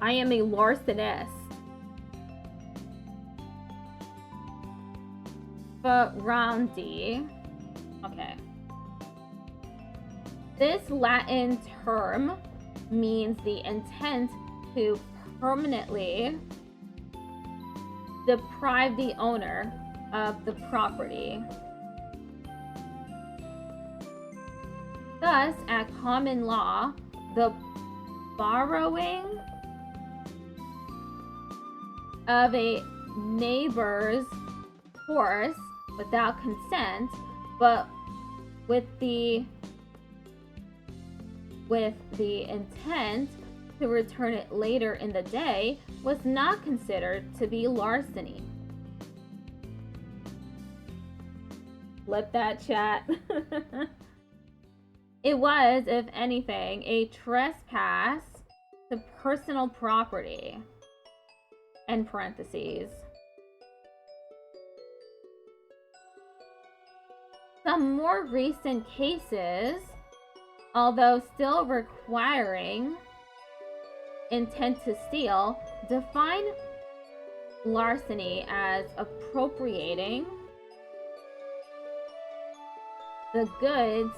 A: I am a larcenist. Furundi. Okay. This Latin term means the intent to permanently deprive the owner of the property. Thus, at common law, the borrowing of a neighbor's horse without consent, but with the intent to return it later in the day, was not considered to be larceny. Flip that, chat. It was, if anything, a trespass to personal property. End parentheses. Some more recent cases, although still requiring intent to steal, define larceny as appropriating the goods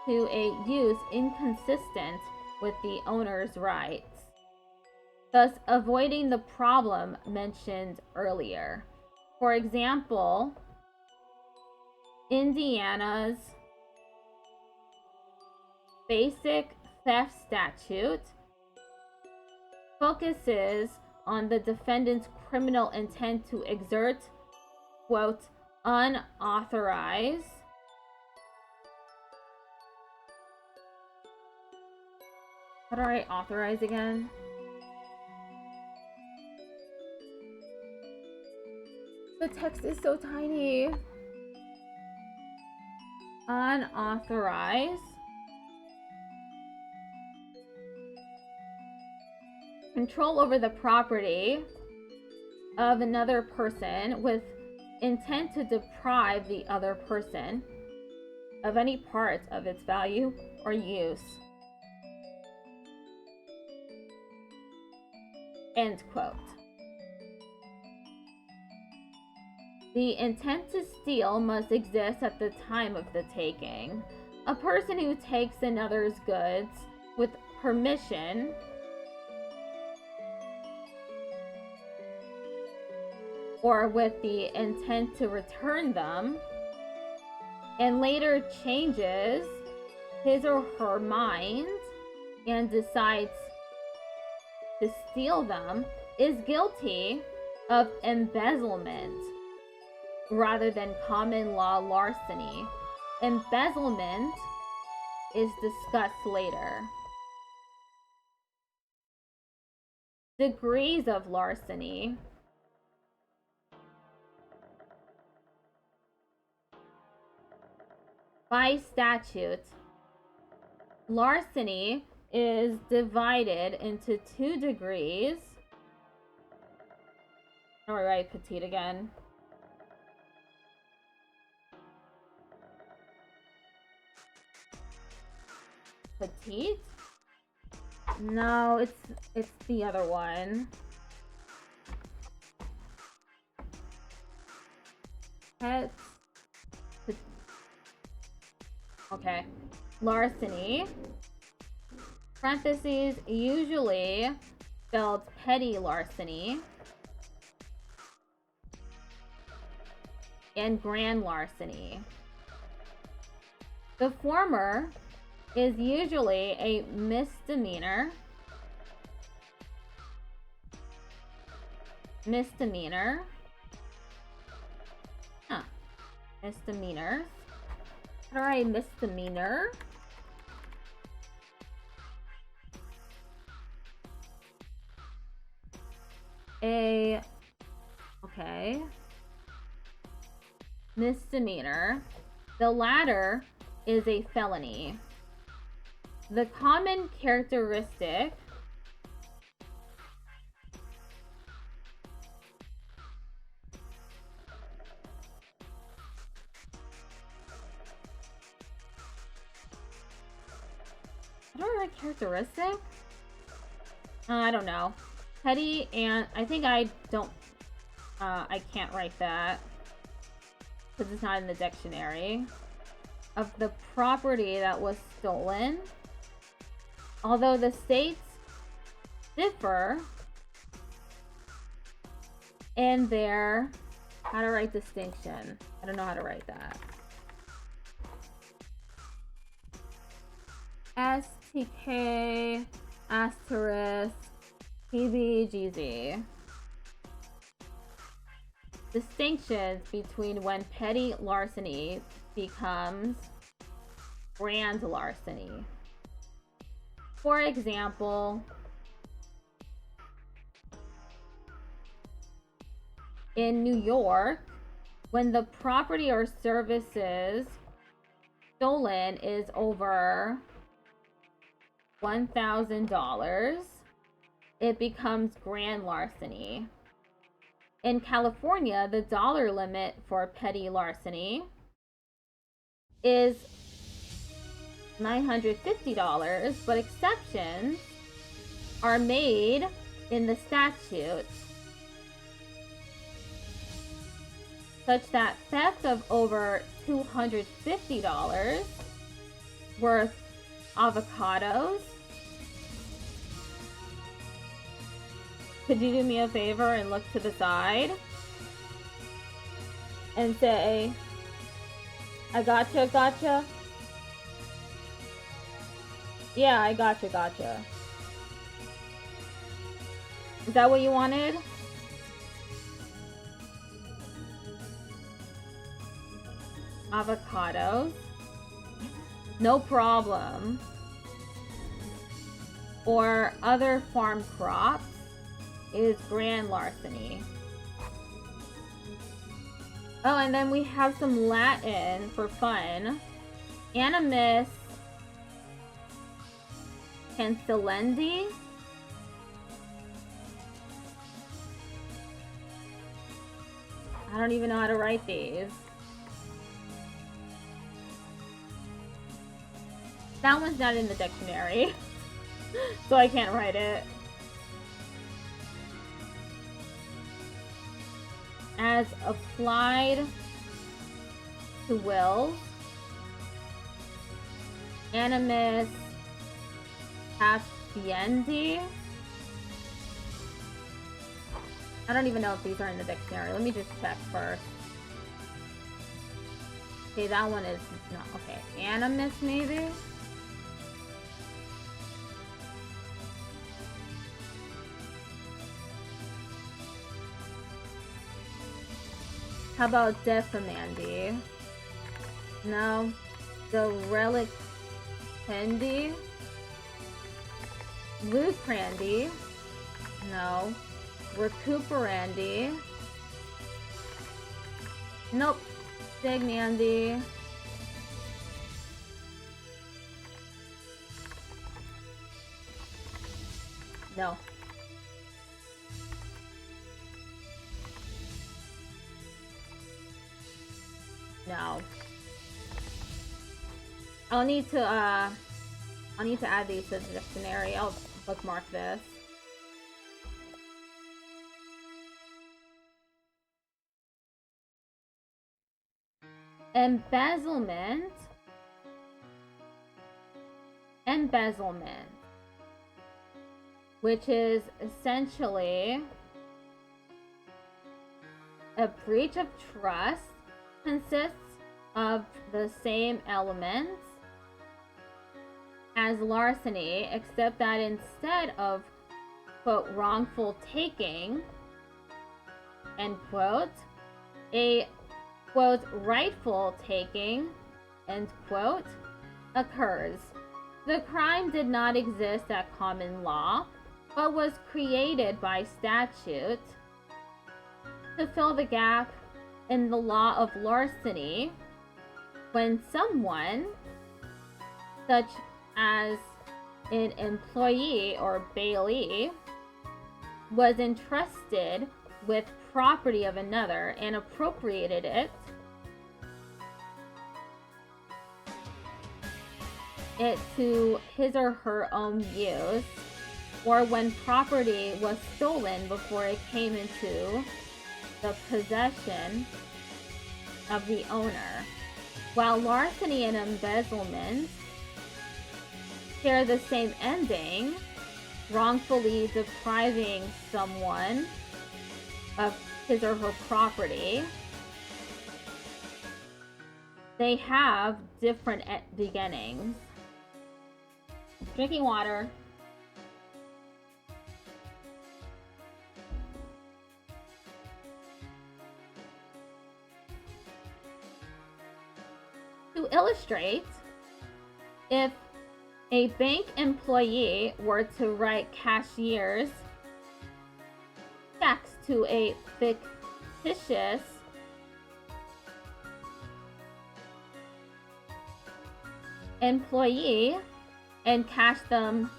A: to a use inconsistent with the owner's rights, thus avoiding the problem mentioned earlier. For example, Indiana's basic theft statute focuses on the defendant's criminal intent to exert, quote, unauthorized how do I authorize again? The text is so tiny. Unauthorized control over the property of another person with intent to deprive the other person of any part of its value or use. End quote. The intent to steal must exist at the time of the taking. A person who takes another's goods with permission or with the intent to return them and later changes his or her mind and decides to steal them is guilty of embezzlement rather than common law larceny. Embezzlement is discussed later. Degrees of larceny. By statute, larceny is divided into 2 degrees. All right, petite again. Petite? No, it's the other one. Pet. Okay. Larceny. Parentheses, usually spelled petty larceny. And grand larceny. The former is usually a misdemeanor. Misdemeanors. How do I misdemeanor? Okay. Misdemeanor. The latter is a felony. The common characteristic I don't know. Petty and I think I can't write that because it's not in the dictionary. Of the property that was stolen. Although the states differ in their how to write distinction. I don't know how to write that. STK asterisk PBGZ. Distinctions between when petty larceny becomes grand larceny. For example, in New York, when the property or services stolen is over $1,000, it becomes grand larceny. In California, the dollar limit for petty larceny is $950, but exceptions are made in the statute such that theft of over $250 worth avocados. Could you do me a favor and look to the side and say, I gotcha, gotcha? Yeah, I gotcha. Is that what you wanted? Avocados. No problem. Or other farm crops is grand larceny. Oh, and then we have some Latin for fun. Animus cancelendi. I don't even know how to write these. That one's not in the dictionary, so I can't write it. As applied to wills, animus afiendi. I don't even know if these are in the dictionary. Let me just check first. Okay, that one is not. Okay, animus maybe? How about defamandi? No. The relic Hendi? Lucrandi? No. Recuperandi? Nope. Signandi? No. No. I'll need to add these to the dictionary. I'll bookmark this. Embezzlement. Embezzlement. Which is essentially a breach of trust, consists of the same elements as larceny, except that instead of, quote, wrongful taking, end quote, a, quote, rightful taking, end quote, occurs. The crime did not exist at common law, but was created by statute to fill the gap in the law of larceny when someone, such as an employee or bailee, was entrusted with property of another and appropriated it to his or her own use, or when property was stolen before it came into the possession of the owner. While larceny and embezzlement share the same ending, wrongfully depriving someone of his or her property, they have different beginnings. Drinking water. To illustrate, if a bank employee were to write cashier's checks to a fictitious employee and cash them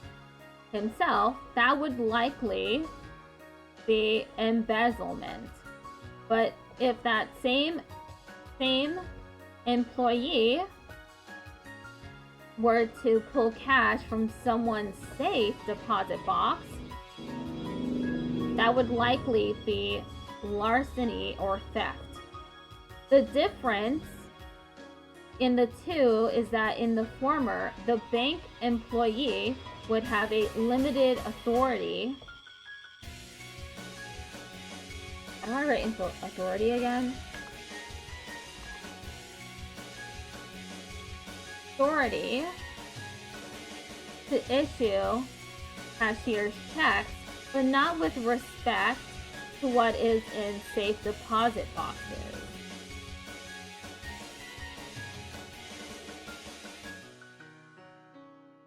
A: himself, that would likely be embezzlement. But if that same employee were to pull cash from someone's safe deposit box, that would likely be larceny or theft. The difference in the two is that in the former, the bank employee would have a limited authority. I want to write authority again. Authority to issue cashier's checks, but not with respect to what is in safe deposit boxes.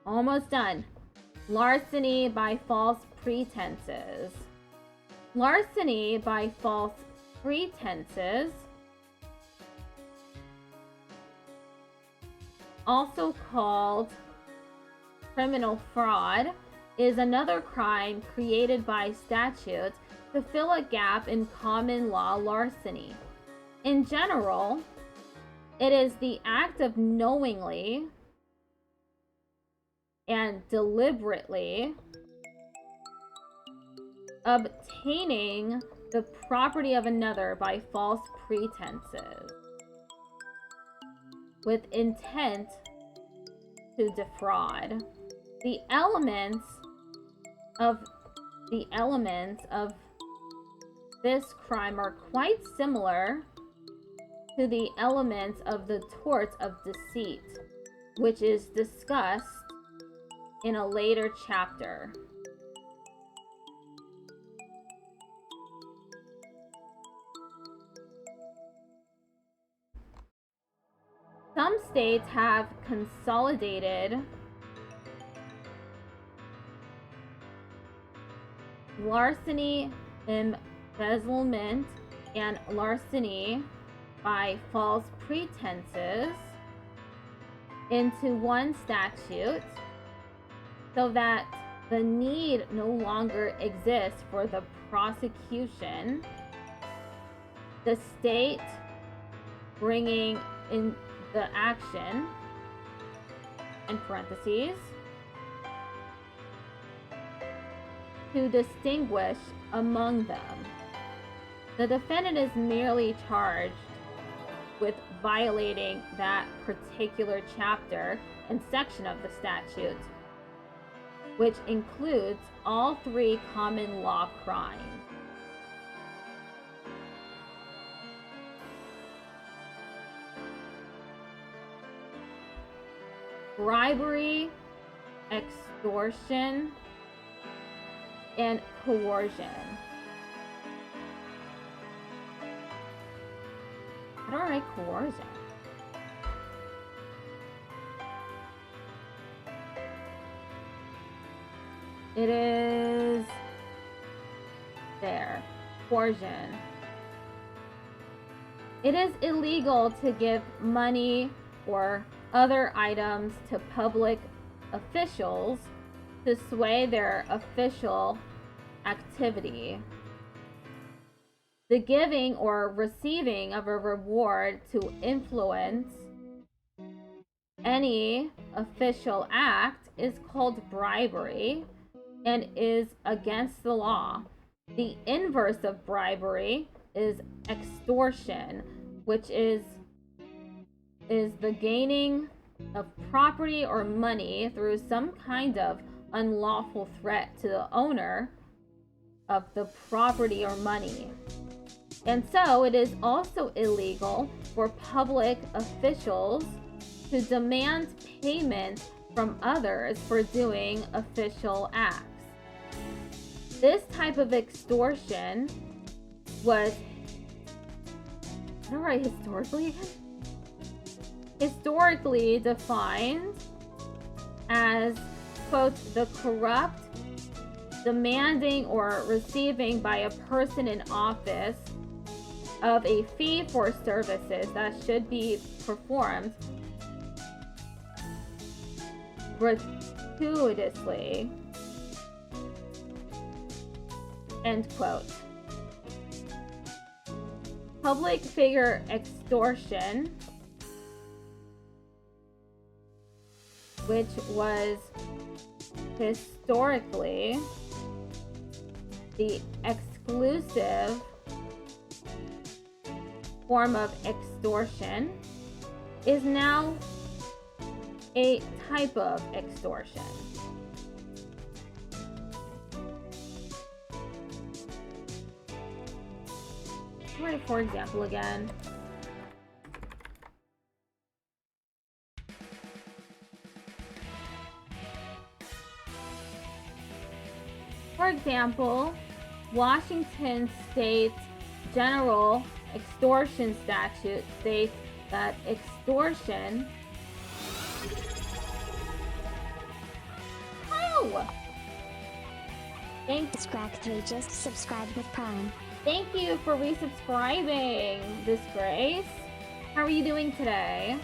A: Almost done. Larceny by false pretenses. Larceny by false pretenses, also called criminal fraud, is another crime created by statute to fill a gap in common law larceny. In general, it is the act of knowingly and deliberately obtaining the property of another by false pretenses with intent to defraud. The elements of this crime are quite similar to the elements of the tort of deceit, which is discussed in a later chapter. Some states have consolidated larceny, embezzlement, and larceny by false pretenses into one statute so that the need no longer exists for the prosecution. The state bringing in the action, in parentheses, to distinguish among them. The defendant is merely charged with violating that particular chapter and section of the statute, which includes all three common law crimes. Bribery, extortion, and coercion. How do I write coercion? It is there. Coercion. It is illegal to give money or other items to public officials to sway their official activity. The giving or receiving of a reward to influence any official act is called bribery and is against the law. The inverse of bribery is extortion, which is the gaining of property or money through some kind of unlawful threat to the owner of the property or money. And so it is also illegal for public officials to demand payment from others for doing official acts. This type of extortion was, how do I write historically again? Historically defined as, quote, the corrupt demanding or receiving by a person in office of a fee for services that should be performed gratuitously, end quote. Public figure extortion, which was historically the exclusive form of extortion, is now a type of extortion. Write for example again. example, Washington State's general extortion statute states that extortion... Oh! Thanks.
B: Scrack3 just subscribed with Prime.
A: Thank you for resubscribing, Disgrace. How are you doing today?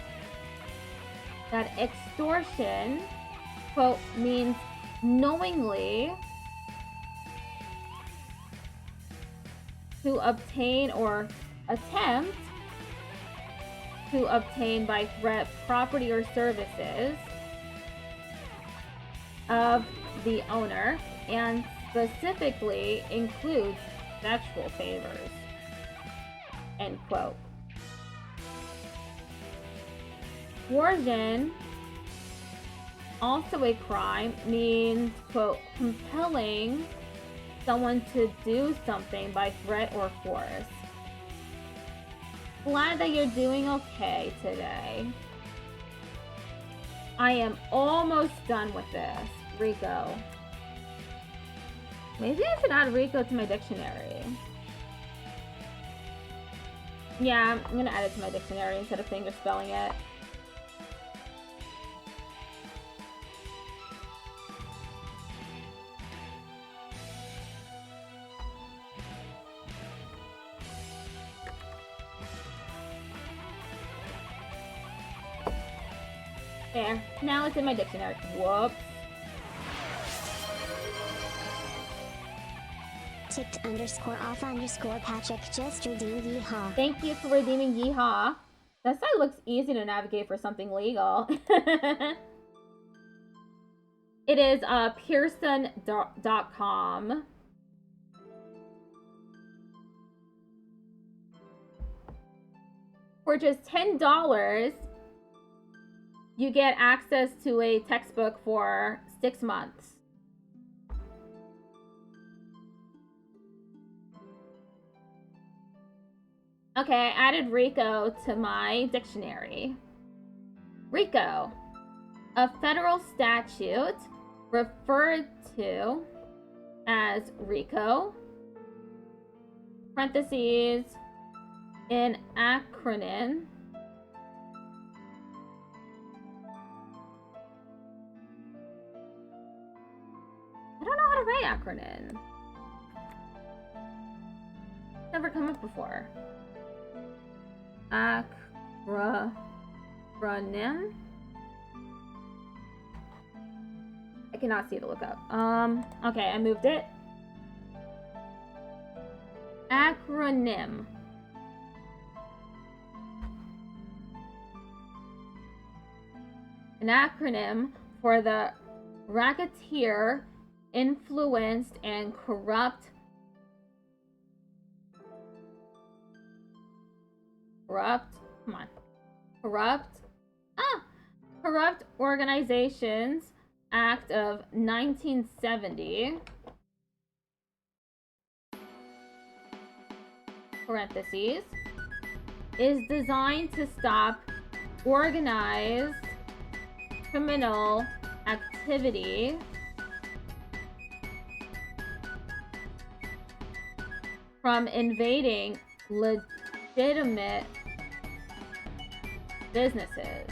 A: That extortion, quote, means knowingly to obtain or attempt to obtain by threat property or services of the owner, and specifically includes sexual favors, end quote. Coercion, also a crime, means, quote, compelling someone to do something by threat or force. Glad that you're doing okay today. I am almost done with this. Rico. Maybe I should add Rico to my dictionary. Yeah, I'm gonna add it to my dictionary instead of finger spelling it. There. Now it's in my dictionary. Whoops.
B: Ticked_off_Patrick just redeemed yeehaw.
A: Thank you for redeeming yeehaw. That site looks easy to navigate for something legal. It is Pearson.com. For just $10, you get access to a textbook for 6 months. Okay, I added Rico to my dictionary. Rico, a federal statute referred to as RICO, parentheses, an acronym I don't know how to write acronym. Never come up before. Acronym? I cannot see the lookup. Okay, I moved it. Acronym. An acronym for the racketeer, influenced, and corrupt Organizations Act of 1970, parentheses, is designed to stop organized criminal activity from invading legitimate businesses.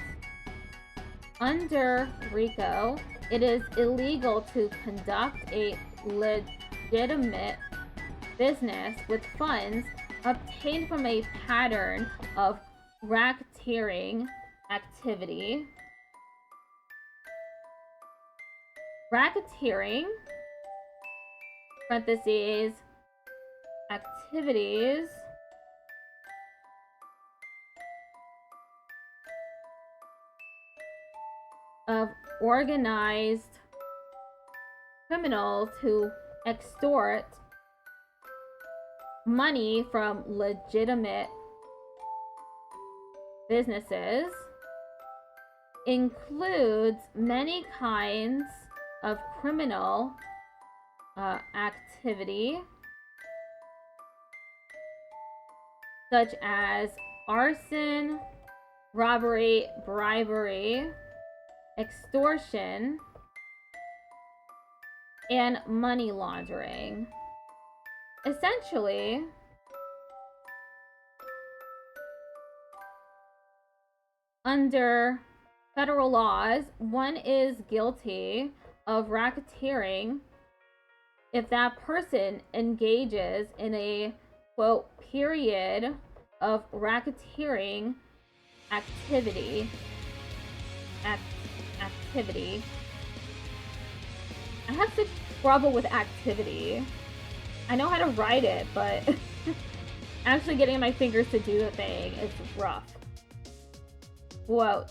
A: Under RICO, it is illegal to conduct a legitimate business with funds obtained from a pattern of racketeering activity. Racketeering, parentheses, activities of organized criminals who extort money from legitimate businesses, includes many kinds of criminal activity, such as arson, robbery, bribery, extortion, and money laundering. Essentially, under federal laws, one is guilty of racketeering if that person engages in a, quote, period of racketeering activity. Activity. I have such trouble with activity. I know how to write it, but actually getting my fingers to do the thing is rough. Quote,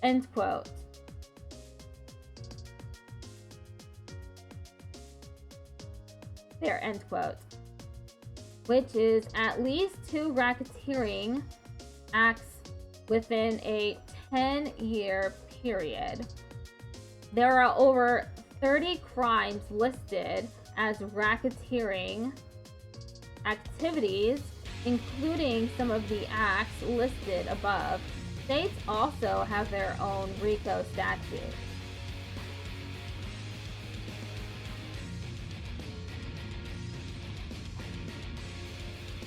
A: end quote. There, end quote. Which is at least 2 racketeering acts within a 10-year period. There are over 30 crimes listed as racketeering activities, including some of the acts listed above. States also have their own RICO statute.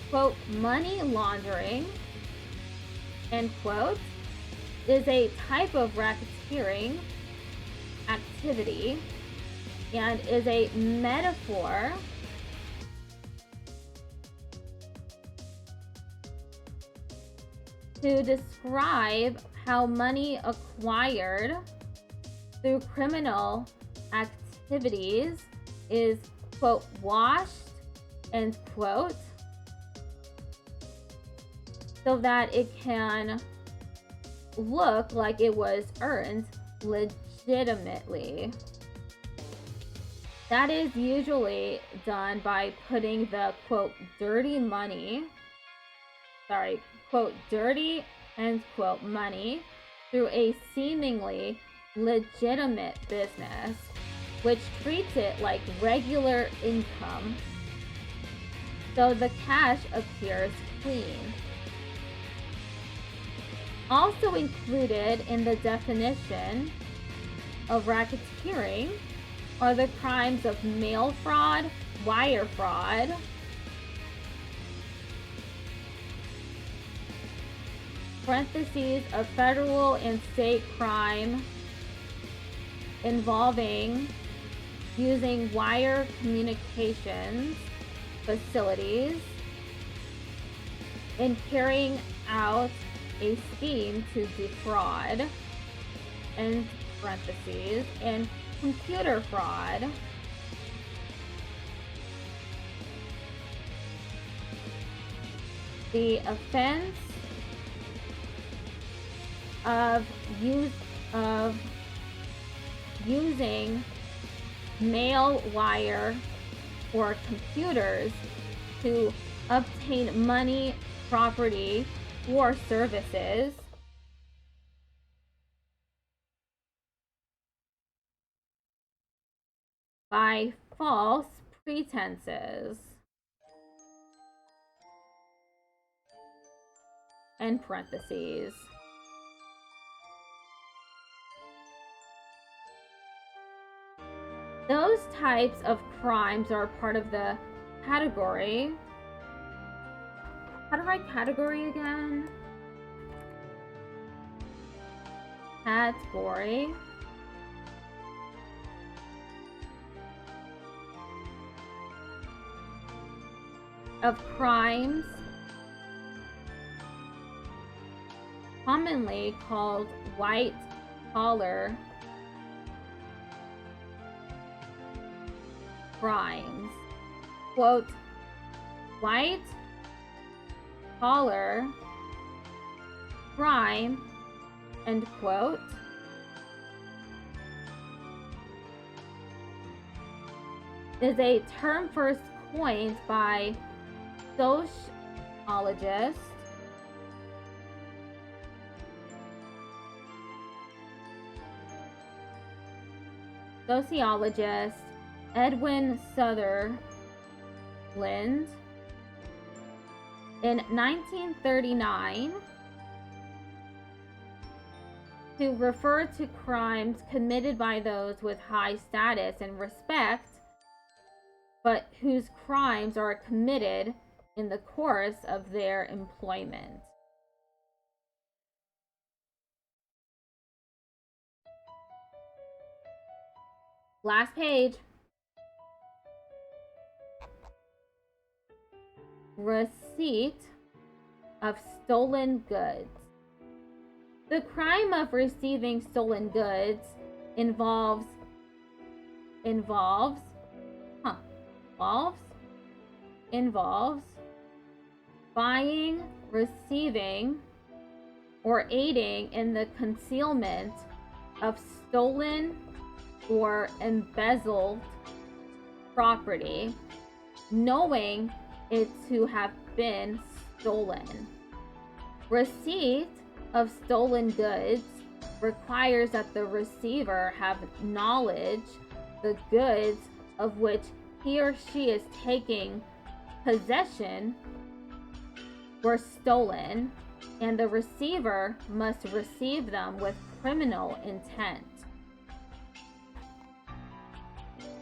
A: Quote, money laundering, end quote, is a type of racketeering activity and is a metaphor to describe how money acquired through criminal activities is, quote, washed, end quote, so that it can look like it was earned legitimately. That is usually done by putting the, quote, dirty money, quote, dirty, end quote, money through a seemingly legitimate business, which treats it like regular income, so the cash appears clean. Also included in the definition of racketeering are the crimes of mail fraud, wire fraud, parentheses, of federal and state crime involving using wire communications facilities in carrying out a scheme to defraud, end parentheses, and computer fraud. The offense of using mail, wire, or computers to obtain money, property, or services by false pretenses, end parentheses. Those types of crimes are part of the category. How to write category again? Category. Of crimes commonly called white collar crimes. Quote, white collar crime, end quote, is a term first coined by sociologist Edwin Sutherland in 1939 to refer to crimes committed by those with high status and respect whose crimes are committed in the course of their employment. Last page. Receipt of stolen goods. The crime of receiving stolen goods involves buying, receiving, or aiding in the concealment of stolen or embezzled property, knowing it to have been stolen. Receipt of stolen goods requires that the receiver have knowledge the goods of which he or she is taking possession were stolen, and the receiver must receive them with criminal intent.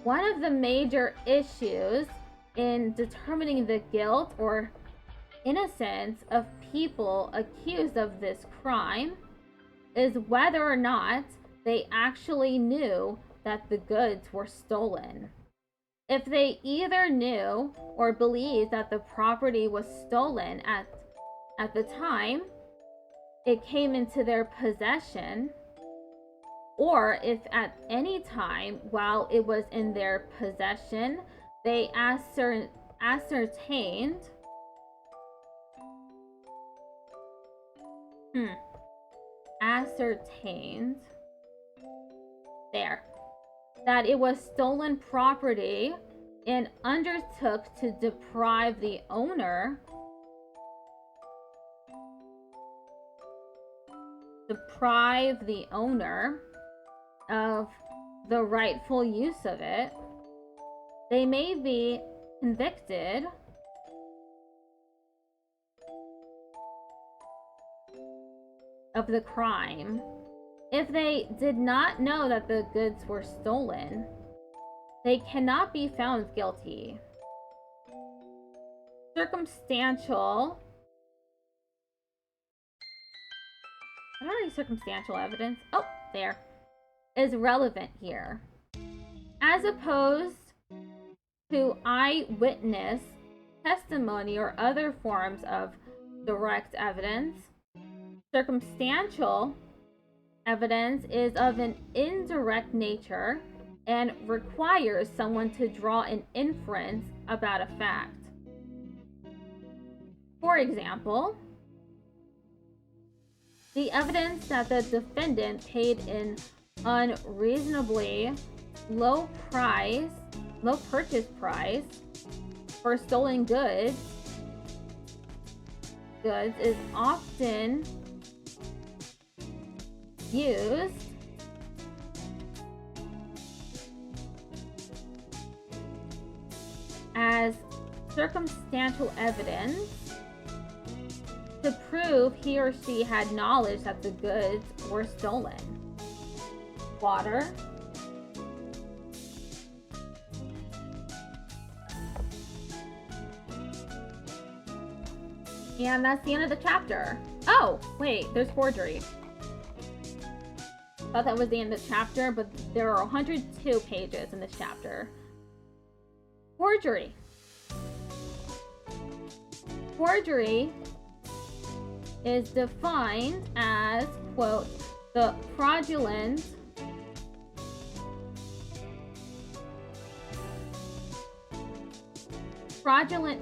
A: One of the major issues in determining the guilt or innocence of people accused of this crime is whether or not they actually knew that the goods were stolen. If they either knew or believed that the property was stolen at the time it came into their possession, or if at any time while it was in their possession they ascertained that it was stolen property and undertook to deprive the owner of the rightful use of it, they may be convicted of the crime. If they did not know that the goods were stolen, they cannot be found guilty. Circumstantial evidence, is relevant here. As opposed to eyewitness testimony or other forms of direct evidence, circumstantial evidence is of an indirect nature and requires someone to draw an inference about a fact. For example, the evidence that the defendant paid an unreasonably low purchase price for stolen goods is often used as circumstantial evidence to prove he or she had knowledge that the goods were stolen. Water. And that's the end of the chapter. Oh, wait, there's forgery. Thought that was the end of the chapter, but there are 102 pages in this chapter. Forgery. Forgery is defined as, quote, the fraudulent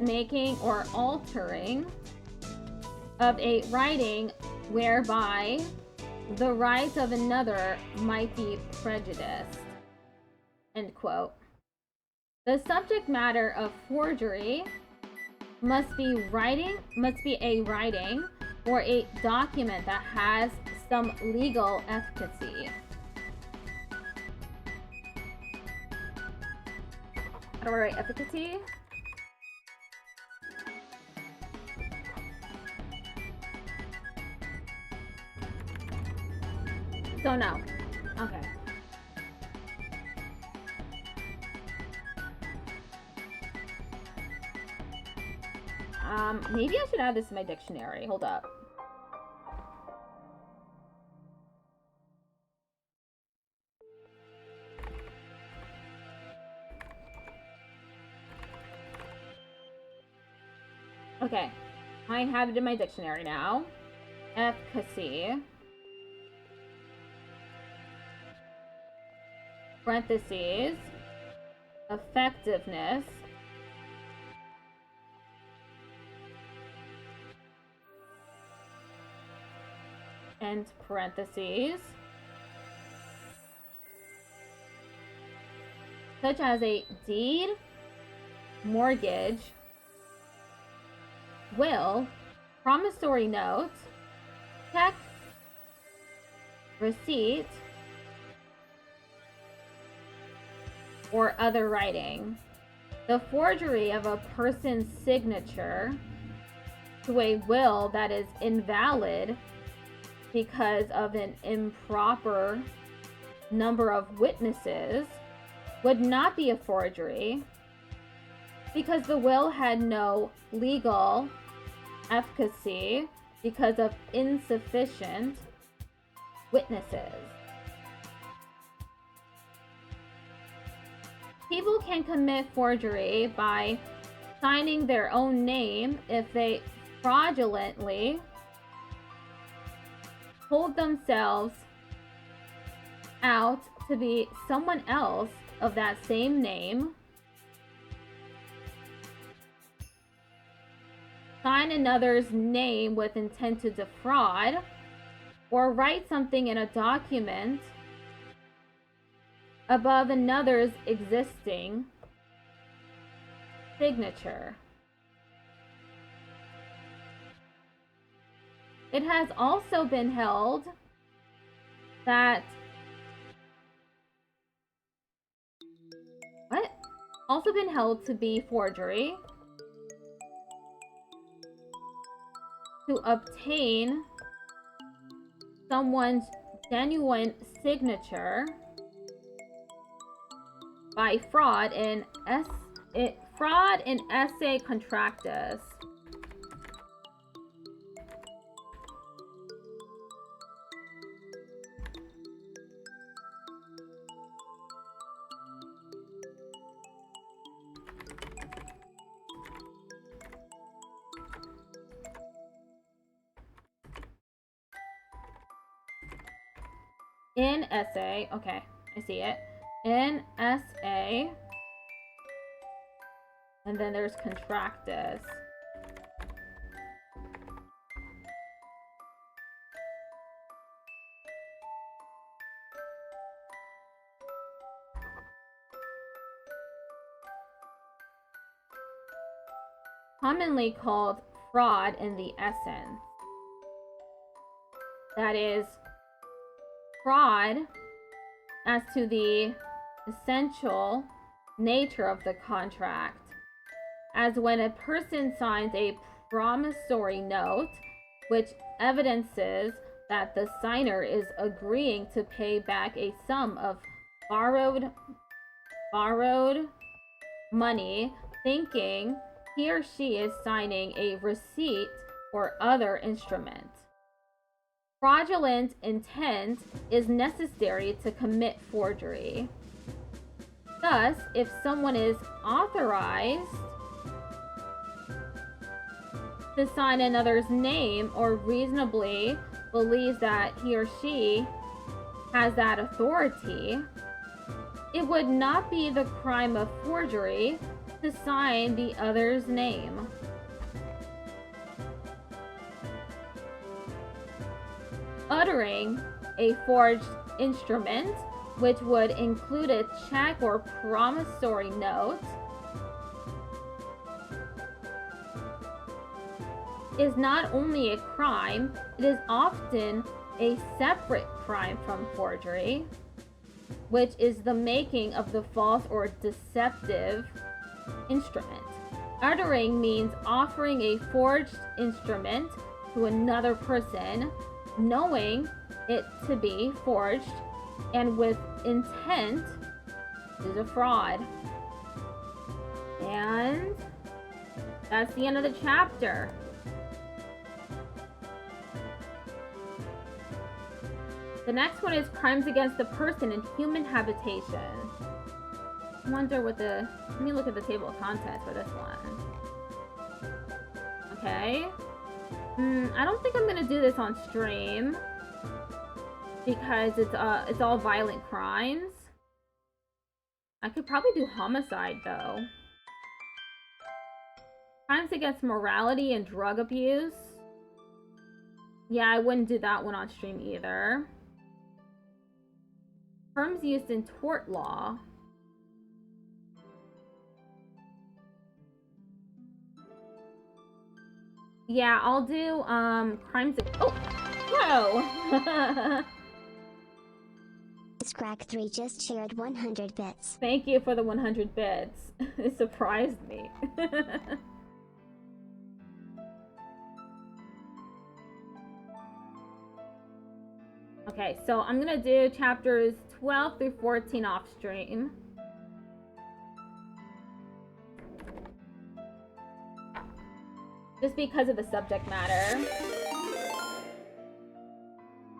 A: making or altering of a writing whereby the rights of another might be prejudiced, end quote. The subject matter of forgery must be a writing or a document that has some legal efficacy. How do I write efficacy? So no. Okay. Maybe I should add this to my dictionary. Hold up. Okay, I have it in my dictionary now. Efficacy. Parentheses. Effectiveness. End parentheses. Such as a deed, mortgage, will, promissory note, check, receipt, or other writing. The forgery of a person's signature to a will that is invalid because of an improper number of witnesses would not be a forgery because the will had no legal efficacy because of insufficient witnesses. People can commit forgery by signing their own name if they fraudulently hold themselves out to be someone else of that same name, sign another's name with intent to defraud, or write something in a document above another's existing signature. It has also been held that to be forgery to obtain someone's genuine signature by fraud in esse contractus. In essay, okay, I see it. In essay, and then there's contractus. Commonly called fraud in the essence. That is, fraud as to the essential nature of the contract, as when a person signs a promissory note which evidences that the signer is agreeing to pay back a sum of borrowed money, thinking he or she is signing a receipt or other instrument. Fraudulent intent is necessary to commit forgery. Thus, if someone is authorized to sign another's name or reasonably believes that he or she has that authority, it would not be the crime of forgery to sign the other's name. Uttering a forged instrument, which would include a check or promissory note, is not only a crime, it is often a separate crime from forgery, which is the making of the false or deceptive instrument. Uttering means offering a forged instrument to another person, knowing it to be forged and with intent to defraud. And That's the end of the chapter. The next one is crimes against the person in human habitation. I wonder what the... Let me look at the table of contents for this one. Okay. I don't think I'm gonna do this on stream because it's all violent crimes. I could probably do homicide though. Crimes against morality and drug abuse. Yeah, I wouldn't do that one on stream either. Terms used in tort law. Yeah, I'll do crimes. Oh, whoa!
B: Scrack3 just shared 100 bits.
A: Thank you for the 100 bits. It surprised me. Okay, so I'm gonna do chapters 12 through 14 off stream. Just because of the subject matter.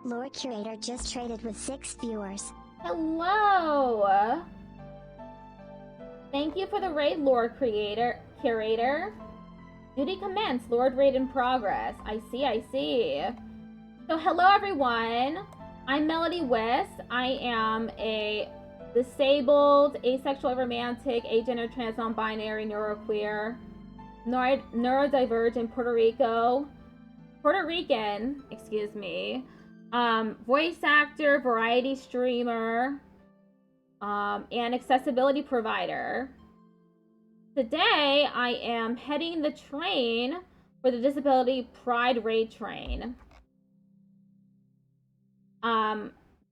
B: Lore Curator just traded with 6 viewers.
A: Hello! Thank you for the raid, Lore Curator. Duty commenced, Lord raid in progress. I see. So hello everyone. I'm Melody Wisp. I am a disabled, asexual, aromantic, agender, trans, non-binary, neuroqueer, neurodivergent Puerto Rican, excuse me, voice actor, variety streamer, and accessibility provider. Today, I am heading the train for the Disability Pride Raid train.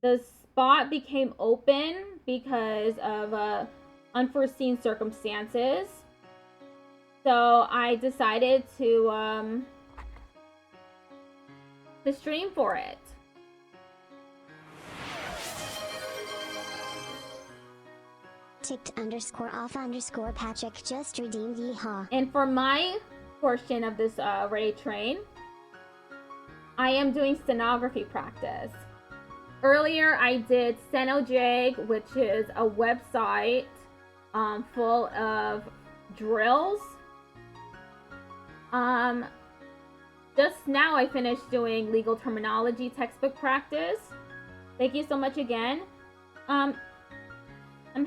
A: The spot became open because of unforeseen circumstances. So I decided to stream for it.
B: Ticked_off_Patrick just redeemed yeehaw.
A: And for my portion of this raid train, I am doing stenography practice. Earlier, I did Steno Jig, which is a website full of drills. Just now I finished doing legal terminology textbook practice. Thank you so much again. I'm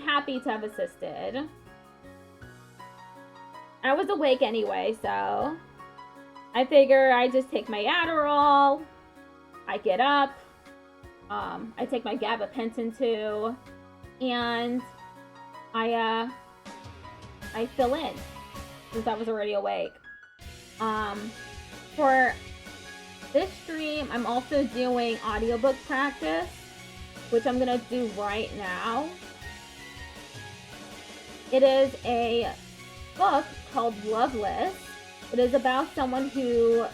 A: happy to have assisted. I was awake anyway, so I figure I just take my Adderall, I get up, I take my gabapentin too, and I fill in since I was already awake. For this stream, I'm also doing audiobook practice, which I'm gonna do right now. It is a book called Loveless. It is about someone who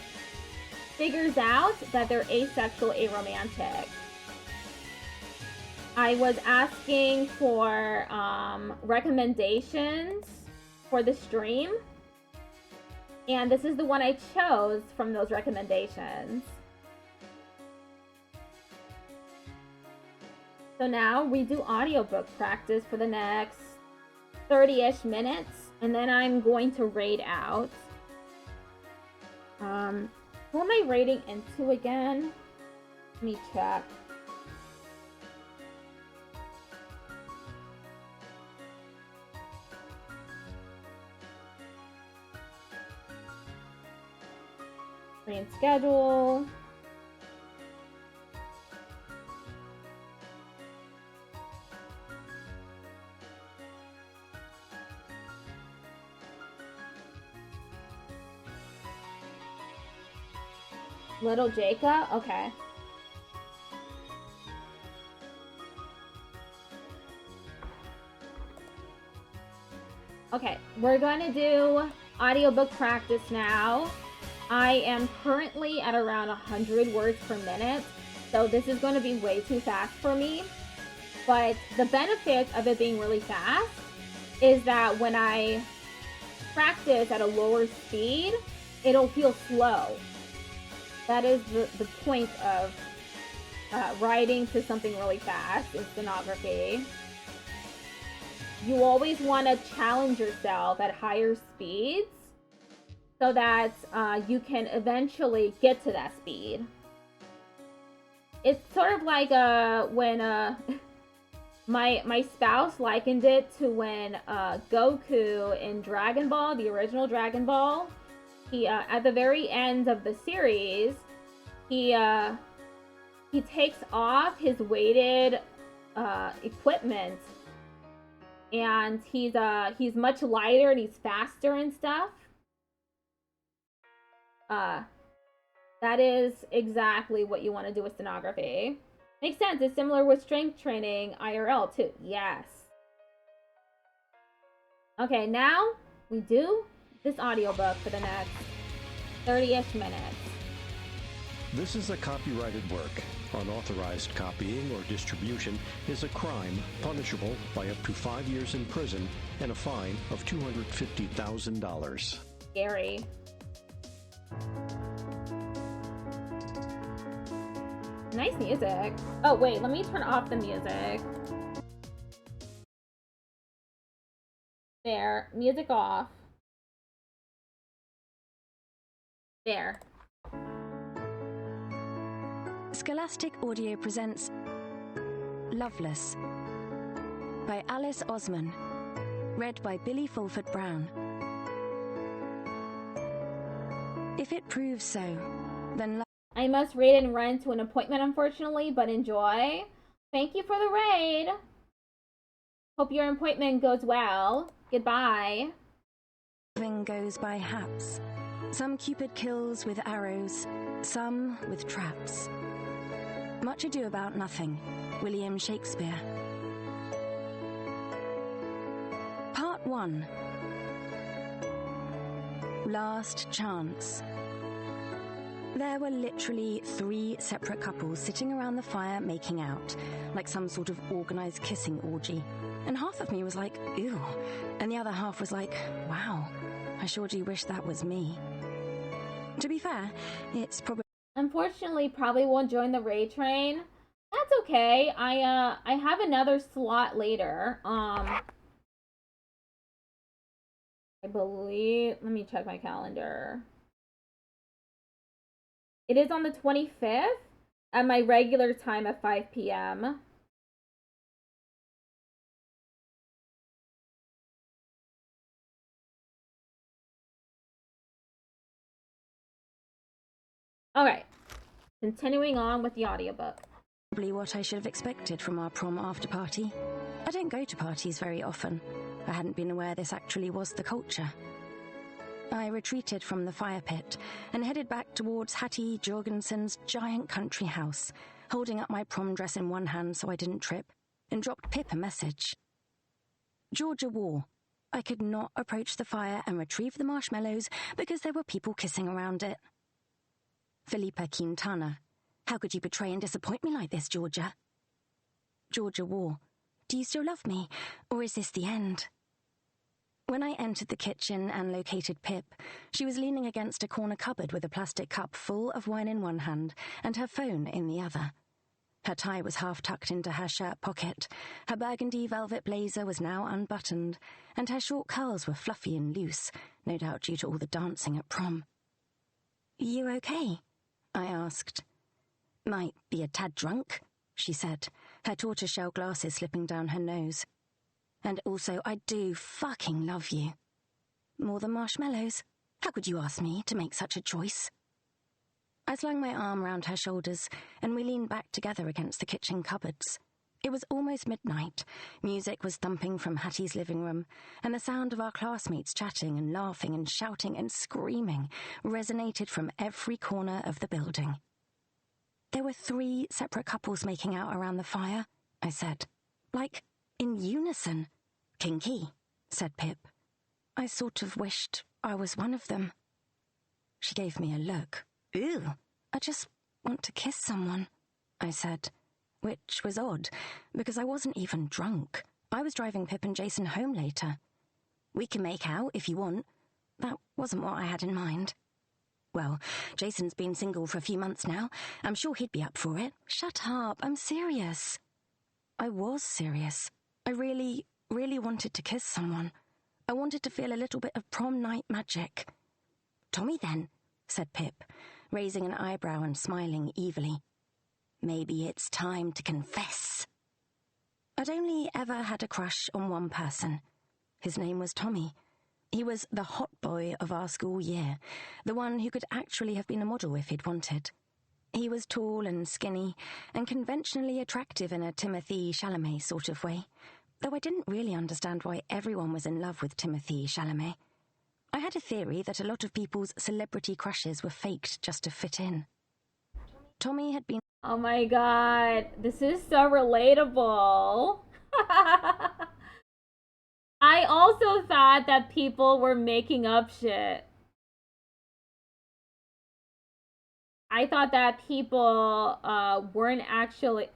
A: figures out that they're asexual, aromantic. I was asking for recommendations for the stream, and this is the one I chose from those recommendations. So now we do audiobook practice for the next 30-ish minutes, and then I'm going to raid out. Who am I raiding into again? Let me check. Raid schedule. Little Jacob? Okay. Okay, we're going to do audiobook practice now. I am currently at around 100 words per minute, so this is going to be way too fast for me. But the benefit of it being really fast is that when I practice at a lower speed, it'll feel slow. That is the point of writing to something really fast in stenography. You always want to challenge yourself at higher speeds so that you can eventually get to that speed. It's sort of like when my spouse likened it to when Goku in Dragon Ball, the original Dragon Ball, he at the very end of the series, he takes off his weighted equipment, and he's much lighter and he's faster and stuff. That is exactly what you want to do with stenography. Makes sense. It's similar with strength training IRL too. Yes. Okay, now we do this audiobook for the next 30-ish minutes.
C: This is a copyrighted work. Unauthorized copying or distribution is a crime punishable by up to 5 years in prison and a fine of $250,000.
A: Scary. Nice music. Oh, wait, let me turn off the music. There, music off. There.
D: Scholastic Audio presents Loveless by Alice Osman, read by Billy Fulford Brown. If it proves so, then
A: I must raid and run to an appointment, unfortunately, but enjoy. Thank you for the raid. Hope your appointment goes well. Goodbye.
D: loving goes by haps. Some Cupid kills with arrows, some with traps. Much Ado About Nothing, William Shakespeare. Part 1. Last Chance. There were literally 3 separate couples sitting around the fire making out, like some sort of organized kissing orgy. And half of me was like, ew, and the other half was like, wow, I sure do wish that was me. To be fair, it's probably...
A: Unfortunately, probably won't join the raid train. That's okay. I have another slot later. I believe... Let me check my calendar. It is on the 25th at my regular time at 5 p.m. Alright, continuing on with the audiobook.
D: Probably what I should have expected from our prom after party. I don't go to parties very often. I hadn't been aware this actually was the culture. I retreated from the fire pit and headed back towards Hattie Jorgensen's giant country house, holding up my prom dress in one hand so I didn't trip, and dropped Pip a message. Georgia War. I could not approach the fire and retrieve the marshmallows because there were people kissing around it. Felipa Quintana. How could you betray and disappoint me like this, Georgia? Georgia War. Do you still love me, or is this the end? When I entered the kitchen and located Pip, she was leaning against a corner cupboard with a plastic cup full of wine in one hand and her phone in the other. Her tie was half tucked into her shirt pocket, her burgundy velvet blazer was now unbuttoned, and her short curls were fluffy and loose, no doubt due to all the dancing at prom. You okay? I asked. Might be a tad drunk, she said, her tortoiseshell glasses slipping down her nose. And also, I do fucking love you. More than marshmallows? How could you ask me to make such a choice? I slung my arm round her shoulders, and we leaned back together against the kitchen cupboards. It was almost midnight. Music was thumping from Hattie's living room, and the sound of our classmates chatting and laughing and shouting and screaming resonated from every corner of the building. There were 3 separate couples making out around the fire, I said. Like, in unison. Kinky, said Pip. I sort of wished I was one of them. She gave me a look. Ew, I just want to kiss someone, I said, which was odd, because I wasn't even drunk. I was driving Pip and Jason home later. We can make out if you want. That wasn't what I had in mind. Well, Jason's been single for a few months now. I'm sure he'd be up for it. Shut up, I'm serious. I was serious. I really, really wanted to kiss someone. I wanted to feel a little bit of prom night magic. Tommy, then, said Pip, raising an eyebrow and smiling evilly. Maybe it's time to confess. I'd only ever had a crush on one person. His name was Tommy. He was the hot boy of our school year, the one who could actually have been a model if he'd wanted. He was tall and skinny, and conventionally attractive in a Timothée Chalamet sort of way, though I didn't really understand why everyone was in love with Timothée Chalamet. I had a theory that a lot of people's celebrity crushes were faked just to fit in. Tommy had been...
A: Oh my god, this is so relatable. I also thought that people were making up shit. I thought that people weren't actually...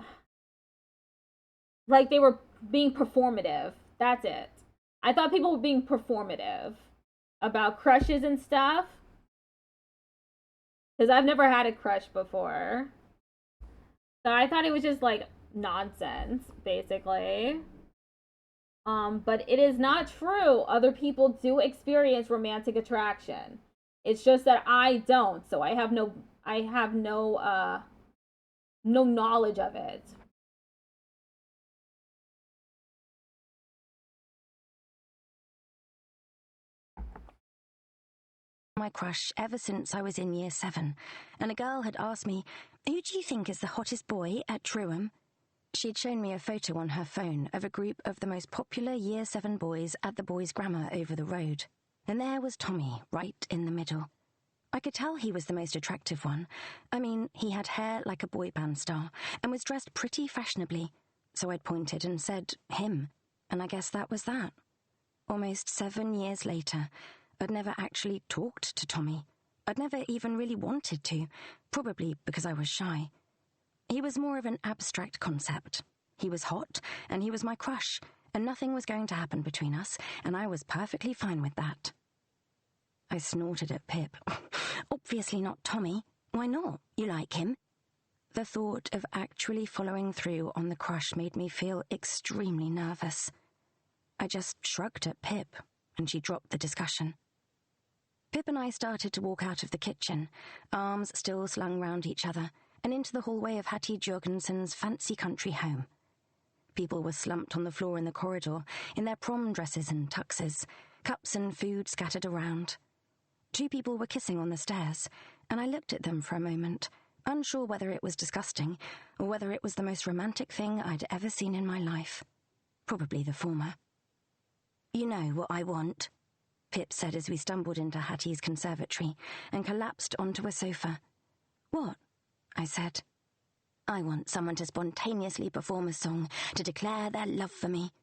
A: like, they were being performative. That's it. I thought people were being performative about crushes and stuff. Because I've never had a crush before. So I thought it was just, like, nonsense, basically. But it is not true. Other people do experience romantic attraction. It's just that I don't, so I have no knowledge of it.
D: My crush ever since I was in year 7, and a girl had asked me, "Who do you think is the hottest boy at Truham?" She'd shown me a photo on her phone of a group of the most popular year 7 boys at the boys' grammar over the road, and there was Tommy right in the middle. I could tell he was the most attractive one. I mean, he had hair like a boy band star and was dressed pretty fashionably, so I'd pointed and said, him, and I guess that was that. Almost 7 years later, I'd never actually talked to Tommy. I'd never even really wanted to, probably because I was shy. He was more of an abstract concept. He was hot, and he was my crush, and nothing was going to happen between us, and I was perfectly fine with that. I snorted at Pip. Obviously not Tommy. Why not? You like him? The thought of actually following through on the crush made me feel extremely nervous. I just shrugged at Pip, and she dropped the discussion. Pip and I started to walk out of the kitchen, arms still slung round each other, and into the hallway of Hattie Jorgensen's fancy country home. People were slumped on the floor in the corridor, in their prom dresses and tuxes, cups and food scattered around. 2 people were kissing on the stairs, and I looked at them for a moment, unsure whether it was disgusting or whether it was the most romantic thing I'd ever seen in my life. Probably the former. "You know what I want," Pip said as we stumbled into Hattie's conservatory and collapsed onto a sofa. "What?" I said. "I want someone to spontaneously perform a song to declare their love for me."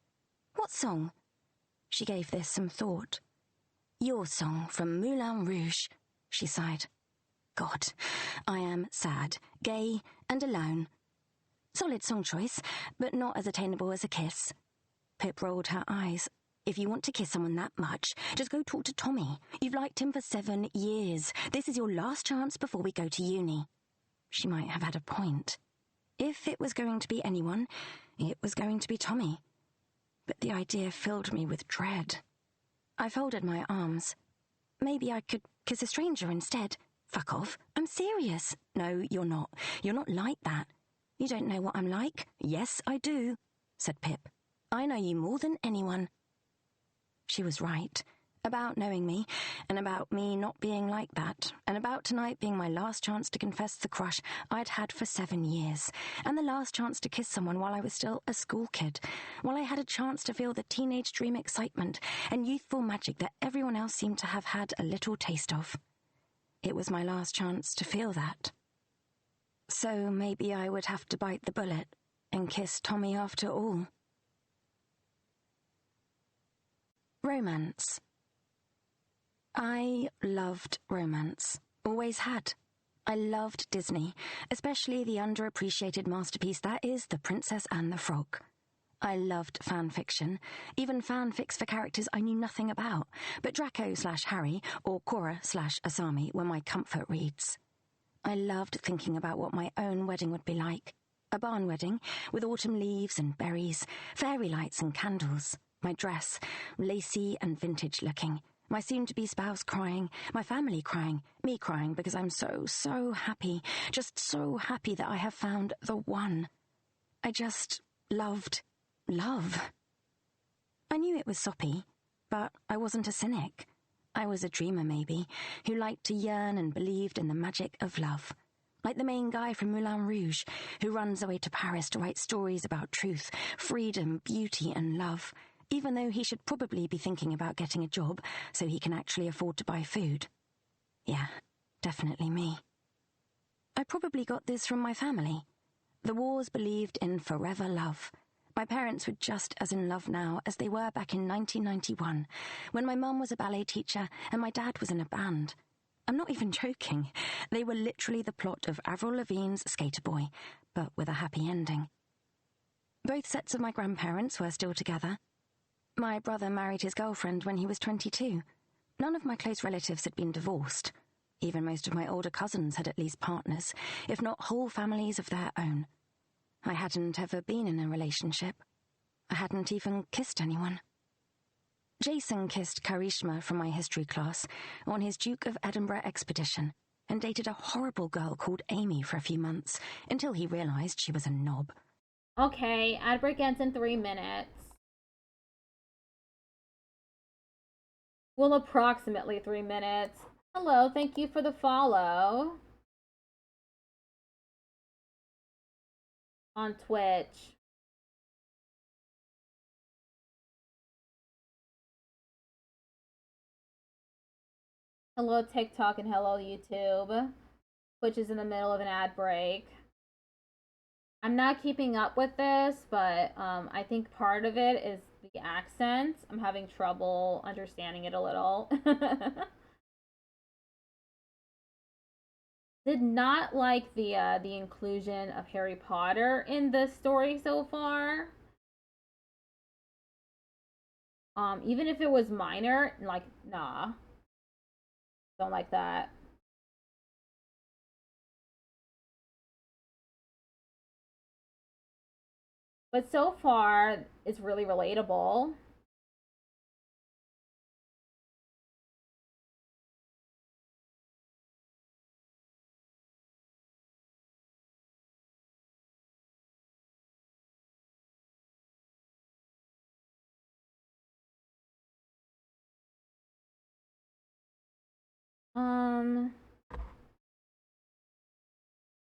D: "What song?" She gave this some thought. "Your song from Moulin Rouge," she sighed. "God, I am sad, gay, and alone." "Solid song choice, but not as attainable as a kiss." Pip rolled her eyes. "If you want to kiss someone that much, just go talk to Tommy. You've liked him for 7 years. This is your last chance before we go to uni." She might have had a point. If it was going to be anyone, it was going to be Tommy. But the idea filled me with dread. I folded my arms. Maybe I could kiss a stranger instead. Fuck off. I'm serious. No, you're not. You're not like that. You don't know what I'm like. Yes, I do, said Pip. I know you more than anyone. She was right. About knowing me, and about me not being like that, and about tonight being my last chance to confess the crush I'd had for 7 years, and the last chance to kiss someone while I was still a school kid, while I had a chance to feel the teenage dream excitement and youthful magic that everyone else seemed to have had a little taste of. It was my last chance to feel that. So maybe I would have to bite the bullet and kiss Tommy after all. Romance. I loved romance. Always had. I loved Disney, especially the underappreciated masterpiece that is The Princess and the Frog. I loved fan fiction, even fanfics for characters I knew nothing about, but Draco/Harry or Korra/Asami were my comfort reads. I loved thinking about what my own wedding would be like. A barn wedding, with autumn leaves and berries, fairy lights and candles. My dress, lacy and vintage looking. My soon-to-be spouse crying, my family crying, me crying because I'm so happy, just so happy that I have found the one. I just loved love. I knew it was soppy, but I wasn't a cynic. I was a dreamer, maybe, who liked to yearn and believed in the magic of love. Like the main guy from Moulin Rouge, who runs away to Paris to write stories about truth, freedom, beauty, and love, even though he should probably be thinking about getting a job so he can actually afford to buy food. Yeah, definitely me. I probably got this from my family. The Wars believed in forever love. My parents were just as in love now as they were back in 1991, when my mum was a ballet teacher and my dad was in a band. I'm not even joking. They were literally the plot of Avril Lavigne's Skater Boy, but with a happy ending. Both sets of my grandparents were still together. My brother married his girlfriend when he was 22. None of my close relatives had been divorced. Even most of my older cousins had at least partners, if not whole families of their own. I hadn't ever been in a relationship. I hadn't even kissed anyone. Jason kissed Karishma from my history class on his Duke of Edinburgh expedition and dated a horrible girl called Amy for a few months until he realized she was a knob.
A: Okay, ad break ends in 3 minutes. Well, approximately 3 minutes. Hello, thank you for the follow. On Twitch. Hello TikTok and hello YouTube. Twitch is in the middle of an ad break. I'm not keeping up with this, but I think part of it is the accent. I'm having trouble understanding it a little. Did not like the inclusion of Harry Potter in the story so far. Even if it was minor, like, nah. Don't like that. But so far, it's really relatable.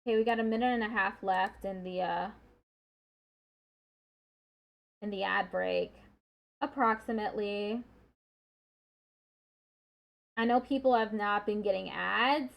A: Okay, we got a minute and a half left in the ad break. Approximately. I know people have not been getting ads.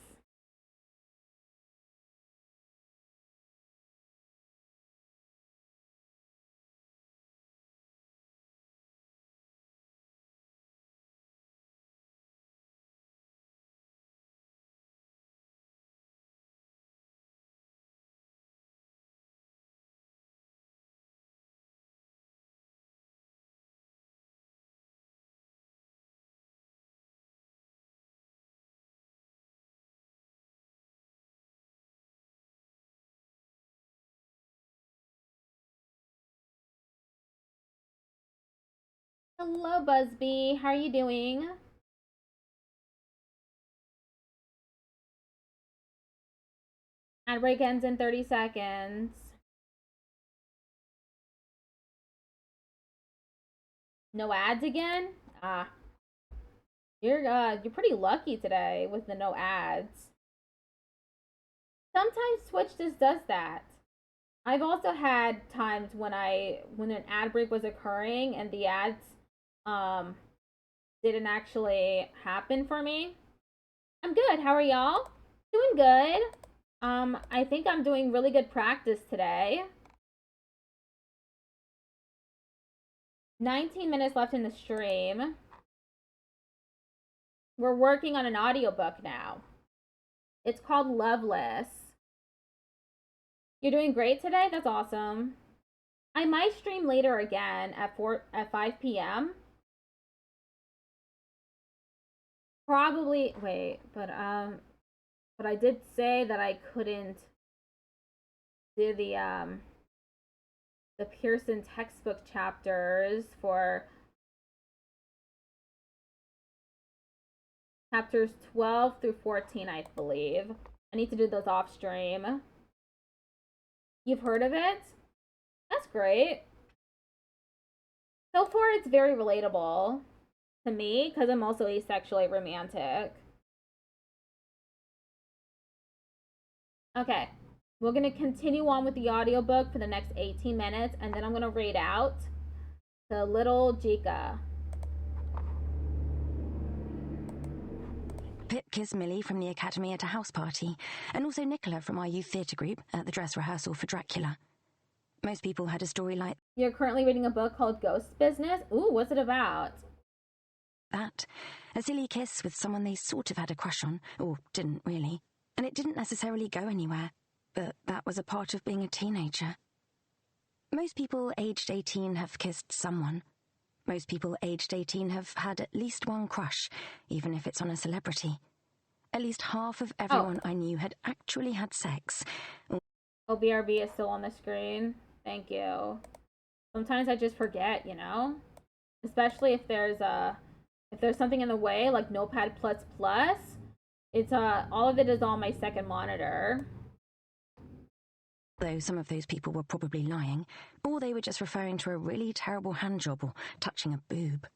A: Hello, Busby. How are you doing? Ad break ends in 30 seconds. No ads again? Ah. You're pretty lucky today with the no ads. Sometimes Twitch just does that. I've also had times when an ad break was occurring and the ads didn't actually happen for me. I'm good. How are y'all? Doing good. I think I'm doing really good practice today. 19 minutes left in the stream. We're working on an audiobook now. It's called Loveless. You're doing great today? That's awesome. I might stream later again at 5 p.m. Probably, wait, but I did say that I couldn't do the Pearson textbook chapters for chapters 12 through 14, I believe. I need to do those off stream. You've heard of it? That's great. So far, it's very relatable to me because I'm also asexually romantic. Okay, we're going to continue on with the audiobook for the next 18 minutes, and then I'm going to read out the little Jika.
D: Pip kissed Millie from the academy at a house party, and also Nicola from our youth theatre group at the dress rehearsal for Dracula. Most people had a story like
A: You're currently reading a book called Ghost Business? Ooh, what's it about?
D: that. A silly kiss with someone they sort of had a crush on, or didn't really. And it didn't necessarily go anywhere, but that was a part of being a teenager. Most people aged 18 have kissed someone. Most people aged 18 have had at least one crush, even if it's on a celebrity. At least half of everyone I knew had actually had sex.
A: Oh, BRB is still on the screen. Thank you. Sometimes I just forget, you know? Especially if there's something in the way, like Notepad++. It's all of it is on my second monitor.
D: Though some of those people were probably lying, or they were just referring to a really terrible handjob or touching a boob.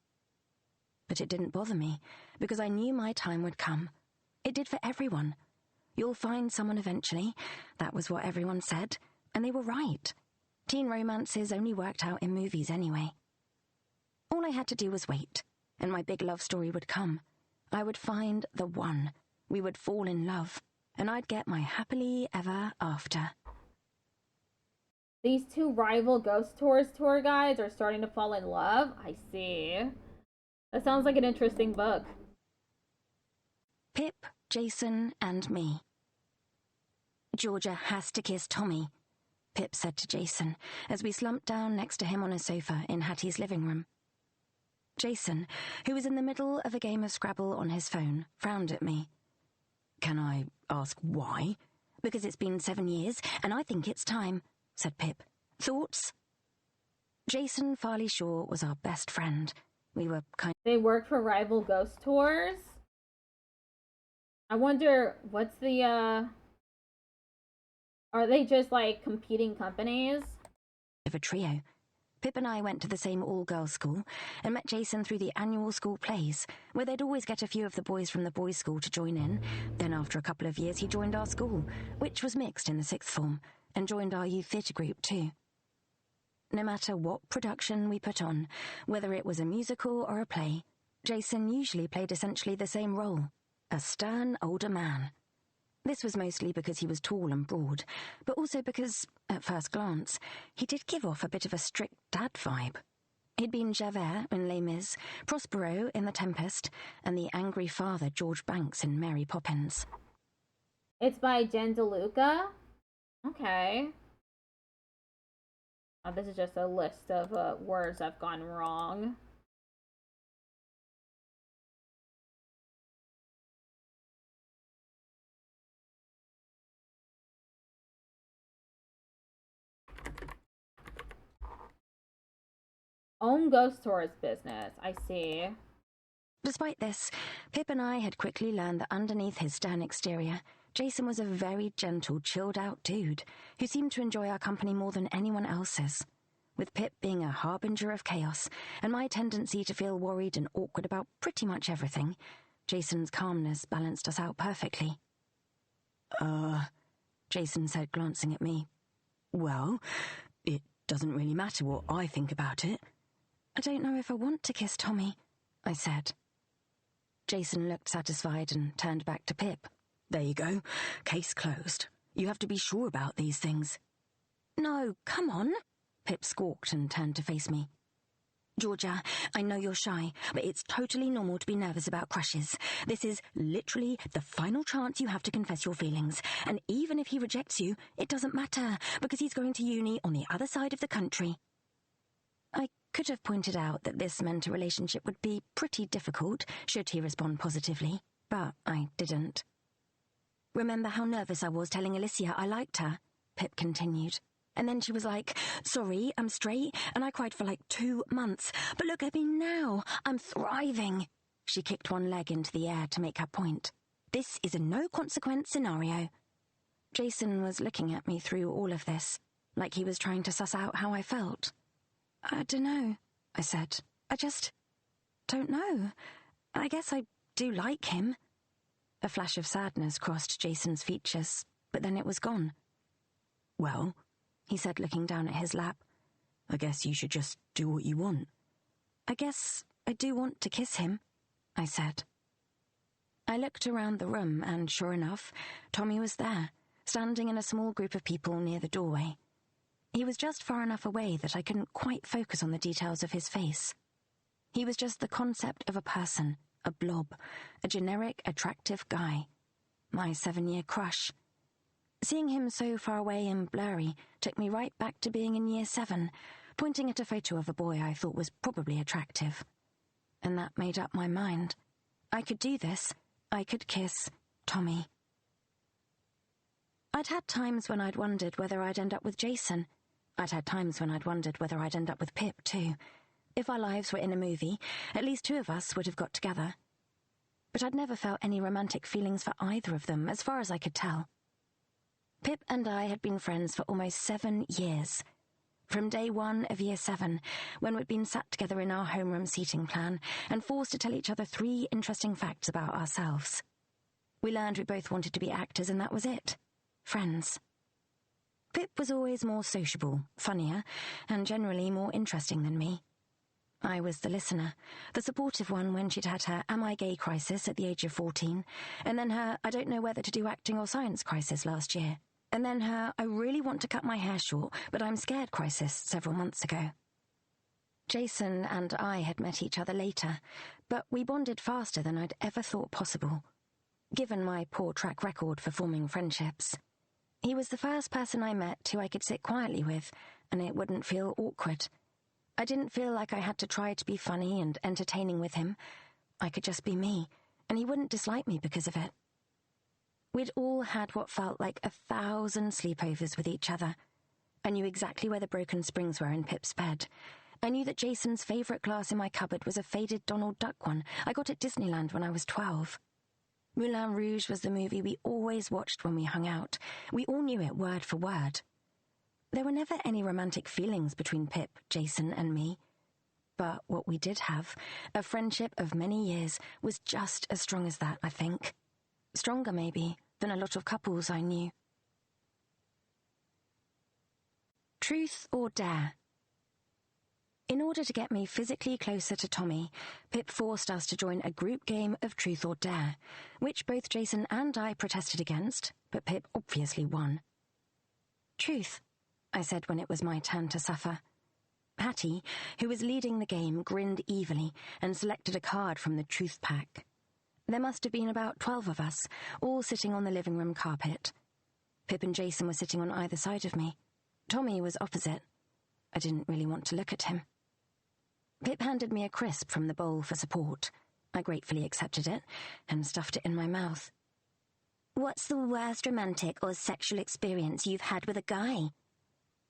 D: But it didn't bother me, because I knew my time would come. It did for everyone. You'll find someone eventually. That was what everyone said, and they were right. Teen romances only worked out in movies anyway. All I had to do was wait, and my big love story would come. I would find the one. We would fall in love, and I'd get my happily ever after.
A: These two rival ghost tour guides are starting to fall in love? I see. That sounds like an interesting book.
D: Pip, Jason, and me. Georgia has to kiss Tommy, Pip said to Jason, as we slumped down next to him on a sofa in Hattie's living room. Jason, who was in the middle of a game of Scrabble on his phone, frowned at me. Can I ask why? Because it's been 7 years, and I think it's time, said Pip. Thoughts? Jason Farley Shaw was our best friend. We were
A: They work for rival ghost tours? I wonder, what's the, are they just, like, competing companies?
D: of a trio. Pip and I went to the same all-girls school and met Jason through the annual school plays, where they'd always get a few of the boys from the boys' school to join in. Then after a couple of years he joined our school, which was mixed in the sixth form, and joined our youth theatre group too. No matter what production we put on, whether it was a musical or a play, Jason usually played essentially the same role, a stern older man. This was mostly because he was tall and broad, but also because, at first glance, he did give off a bit of a strict dad vibe. He'd been Javert in Les Mis, Prospero in The Tempest, and the angry father George Banks in Mary Poppins.
A: It's by Jen DeLuca? Okay. Oh, this is just a list of words I've gone wrong. Own ghost tourist business, I see.
D: Despite this, Pip and I had quickly learned that underneath his stern exterior, Jason was a very gentle, chilled-out dude who seemed to enjoy our company more than anyone else's. With Pip being a harbinger of chaos, and my tendency to feel worried and awkward about pretty much everything, Jason's calmness balanced us out perfectly. Jason said, glancing at me. Well, it doesn't really matter what I think about it. I don't know if I want to kiss Tommy, I said. Jason looked satisfied and turned back to Pip. There you go. Case closed. You have to be sure about these things. No, come on, Pip squawked and turned to face me. Georgia, I know you're shy, but it's totally normal to be nervous about crushes. This is literally the final chance you have to confess your feelings. And even if he rejects you, it doesn't matter, because he's going to uni on the other side of the country. I could have pointed out that this meant a relationship would be pretty difficult should he respond positively, but I didn't. "Remember how nervous I was telling Alicia I liked her?" Pip continued. "And then she was like, 'Sorry, I'm straight,' and I cried for like 2 months. But look at me now, I'm thriving." She kicked one leg into the air to make her point. "This is a no-consequence scenario." Jason was looking at me through all of this, like he was trying to suss out how I felt. "I dunno," I said. "I just don't know. I guess I do like him." A flash of sadness crossed Jason's features, but then it was gone. "Well," he said, looking down at his lap, "I guess you should just do what you want." "I guess I do want to kiss him," I said. I looked around the room, and sure enough, Tommy was there, standing in a small group of people near the doorway. He was just far enough away that I couldn't quite focus on the details of his face. He was just the concept of a person, a blob, a generic, attractive guy. My 7-year crush. Seeing him so far away and blurry took me right back to being in year 7, pointing at a photo of a boy I thought was probably attractive. And that made up my mind. I could do this. I could kiss Tommy. I'd had times when I'd wondered whether I'd end up with Jason. I'd had times when I'd wondered whether I'd end up with Pip, too. If our lives were in a movie, at least 2 of us would have got together. But I'd never felt any romantic feelings for either of them, as far as I could tell. Pip and I had been friends for almost 7 years. From day 1 of year 7, when we'd been sat together in our homeroom seating plan and forced to tell each other 3 interesting facts about ourselves. We learned we both wanted to be actors, and that was it. Friends. Pip was always more sociable, funnier, and generally more interesting than me. I was the listener, the supportive one when she'd had her "am I gay" crisis at the age of 14, and then her "I don't know whether to do acting or science" crisis last year, and then her "I really want to cut my hair short, but I'm scared" crisis several months ago. Jason and I had met each other later, but we bonded faster than I'd ever thought possible, given my poor track record for forming friendships. He was the first person I met who I could sit quietly with, and it wouldn't feel awkward. I didn't feel like I had to try to be funny and entertaining with him. I could just be me, and he wouldn't dislike me because of it. We'd all had what felt like 1,000 sleepovers with each other. I knew exactly where the broken springs were in Pip's bed. I knew that Jason's favourite glass in my cupboard was a faded Donald Duck one I got at Disneyland when I was 12. Moulin Rouge was the movie we always watched when we hung out. We all knew it word for word. There were never any romantic feelings between Pip, Jason, and me. But what we did have, a friendship of many years, was just as strong as that, I think. Stronger, maybe, than a lot of couples I knew. Truth or dare? In order to get me physically closer to Tommy, Pip forced us to join a group game of Truth or Dare, which both Jason and I protested against, but Pip obviously won. "Truth," I said when it was my turn to suffer. Patty, who was leading the game, grinned evilly and selected a card from the Truth pack. There must have been about 12 of us, all sitting on the living room carpet. Pip and Jason were sitting on either side of me. Tommy was opposite. I didn't really want to look at him. Pip handed me a crisp from the bowl for support. I gratefully accepted it and stuffed it in my mouth. "What's the worst romantic or sexual experience you've had with a guy?"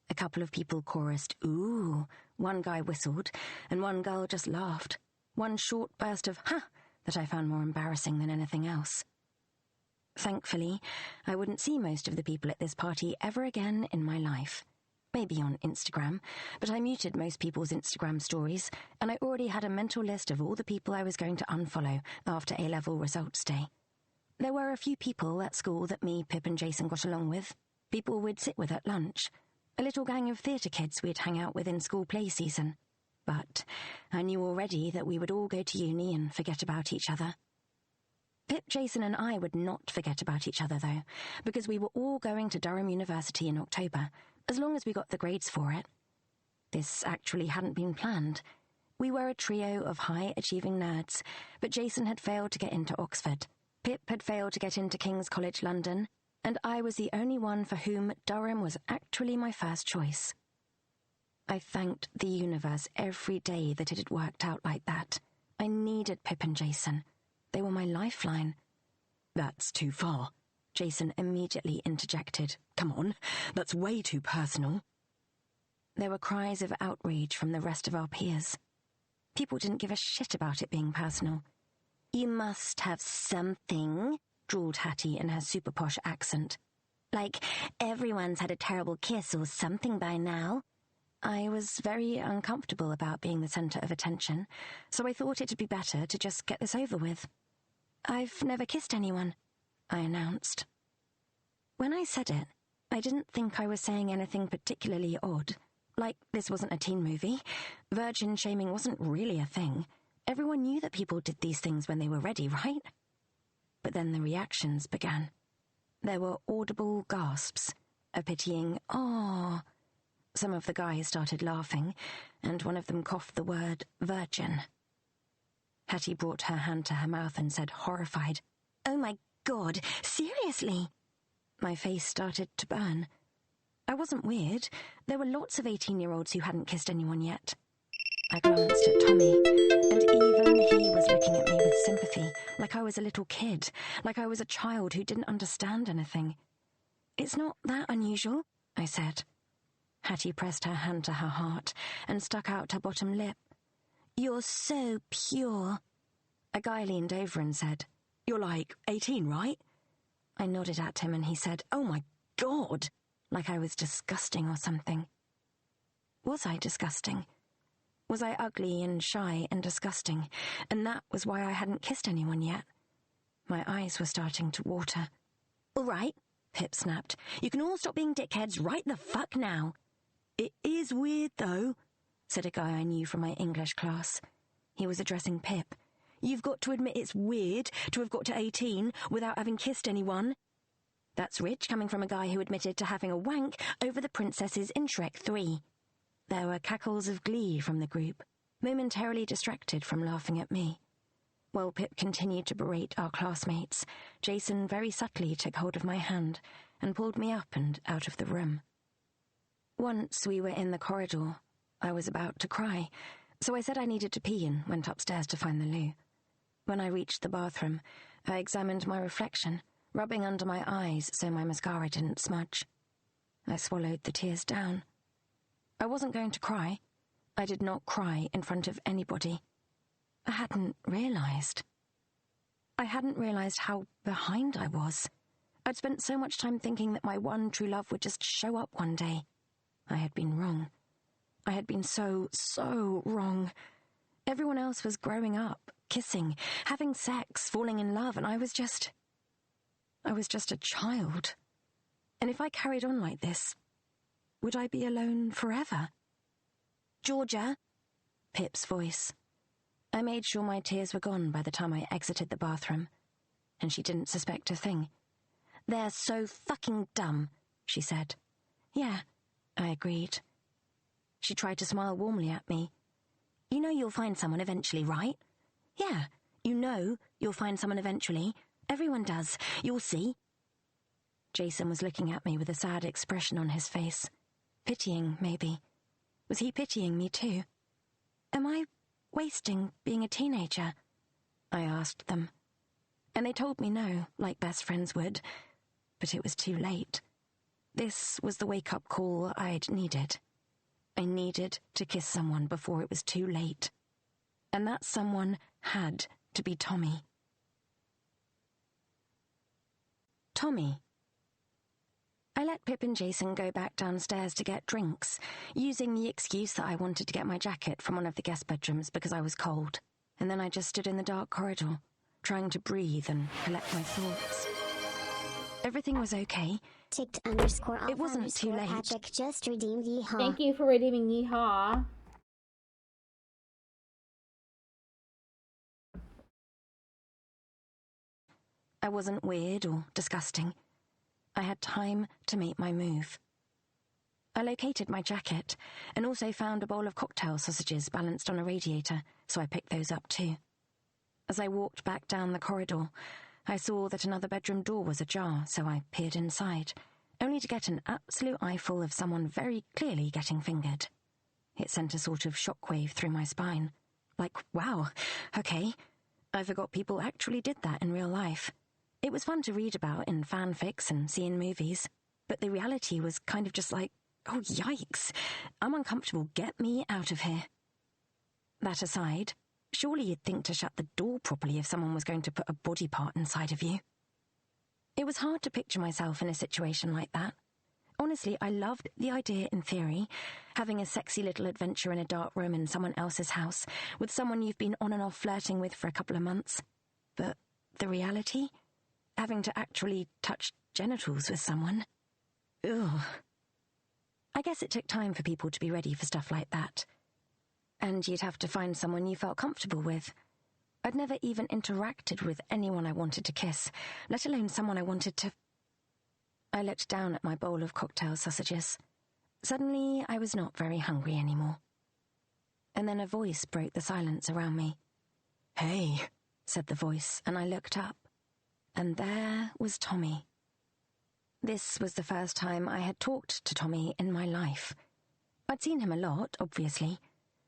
D: A couple of people chorused, "Ooh." One guy whistled, and one girl just laughed. One short burst of "ha" that I found more embarrassing than anything else. Thankfully, I wouldn't see most of the people at this party ever again in my life. Maybe on Instagram, but I muted most people's Instagram stories, and I already had a mental list of all the people I was going to unfollow after A-level results day. There were a few people at school that me, Pip and Jason got along with, people we'd sit with at lunch, a little gang of theatre kids we'd hang out with in school play season. But I knew already that we would all go to uni and forget about each other. Pip, Jason and I would not forget about each other, though, because we were all going to Durham University in October, as long as we got the grades for it. This actually hadn't been planned. We were a trio of high-achieving nerds, but Jason had failed to get into Oxford, Pip had failed to get into King's College London, and I was the only one for whom Durham was actually my first choice. I thanked the universe every day that it had worked out like that. I needed Pip and Jason. They were my lifeline.
E: That's too far. Jason immediately interjected. Come on, that's way too personal.
D: There were cries of outrage from the rest of our peers. People didn't give a shit about it being personal. You must have something, drawled Hattie in her super posh accent. Like, everyone's had a terrible kiss or something by now. I was very uncomfortable about being the centre of attention, so I thought it'd be better to just get this over with. I've never kissed anyone, I announced. When I said it, I didn't think I was saying anything particularly odd. Like, this wasn't a teen movie. Virgin shaming wasn't really a thing. Everyone knew that people did these things when they were ready, right? But then the reactions began. There were audible gasps, a pitying, "Aww." Some of the guys started laughing, and one of them coughed the word virgin. Hattie brought her hand to her mouth and said, horrified, "Oh my God, seriously?" My face started to burn. I wasn't weird. There were lots of 18-year-olds who hadn't kissed anyone yet. I glanced at Tommy, and even he was looking at me with sympathy, like I was a little kid, like I was a child who didn't understand anything. "It's not that unusual," I said. Hattie pressed her hand to her heart and stuck out her bottom lip. "You're so pure." A guy leaned over and said, "You're like 18, right?" I nodded at him and he said, "Oh my God," like I was disgusting or something. Was I disgusting? Was I ugly and shy and disgusting, and that was why I hadn't kissed anyone yet? My eyes were starting to water. "All right," Pip snapped. "You can all stop being dickheads right the fuck now." "It is weird, though," said a guy I knew from my English class. He was addressing Pip. "You've got to admit it's weird to have got to 18 without having kissed anyone." That's rich coming from a guy who admitted to having a wank over the princesses in Shrek 3. There were cackles of glee from the group, momentarily distracted from laughing at me. While Pip continued to berate our classmates, Jason very subtly took hold of my hand and pulled me up and out of the room. Once we were in the corridor, I was about to cry, so I said I needed to pee and went upstairs to find the loo. When I reached the bathroom, I examined my reflection, rubbing under my eyes so my mascara didn't smudge. I swallowed the tears down. I wasn't going to cry. I did not cry in front of anybody. I hadn't realised. I hadn't realised how behind I was. I'd spent so much time thinking that my one true love would just show up one day. I had been wrong. I had been so wrong. Everyone else was growing up, kissing, having sex, falling in love, and I was just a child. And if I carried on like this, would I be alone forever? "Georgia," Pip's voice. I made sure my tears were gone by the time I exited the bathroom, and she didn't suspect a thing. "They're so fucking dumb," she said. "Yeah," I agreed. She tried to smile warmly at me. "You know you'll find someone eventually, right?" "Yeah, you know you'll find someone eventually. Everyone does. You'll see." Jason was looking at me with a sad expression on his face. Pitying, maybe. Was he pitying me too? "Am I wasting being a teenager?" I asked them. And they told me no, like best friends would. But it was too late. This was the wake-up call I'd needed. I needed to kiss someone before it was too late. And that someone had to be Tommy. Tommy. I let Pip and Jason go back downstairs to get drinks, using the excuse that I wanted to get my jacket from one of the guest bedrooms because I was cold. And then I just stood in the dark corridor, trying to breathe and collect my thoughts. Everything was okay.
B: Ticked_off
D: It wasn't too late.
B: Patrick just redeemed yeehaw.
A: Thank you for redeeming yeehaw.
D: I wasn't weird or disgusting. I had time to make my move. I located my jacket and also found a bowl of cocktail sausages balanced on a radiator, so I picked those up too. As I walked back down the corridor, I saw that another bedroom door was ajar, so I peered inside, only to get an absolute eyeful of someone very clearly getting fingered. It sent a sort of shockwave through my spine. Like, wow, okay. I forgot people actually did that in real life. It was fun to read about in fanfics and see in movies, but the reality was kind of just like, oh, yikes. I'm uncomfortable. Get me out of here. That aside, surely you'd think to shut the door properly if someone was going to put a body part inside of you. It was hard to picture myself in a situation like that. Honestly, I loved the idea in theory, having a sexy little adventure in a dark room in someone else's house with someone you've been on and off flirting with for a couple of months. But the reality? Having to actually touch genitals with someone? Ugh. I guess it took time for people to be ready for stuff like that. And you'd have to find someone you felt comfortable with. I'd never even interacted with anyone I wanted to kiss, let alone someone I wanted to... I looked down at my bowl of cocktail sausages. Suddenly, I was not very hungry anymore. And then a voice broke the silence around me. "Hey," said the voice, and I looked up. And there was Tommy. This was the first time I had talked to Tommy in my life. I'd seen him a lot, obviously,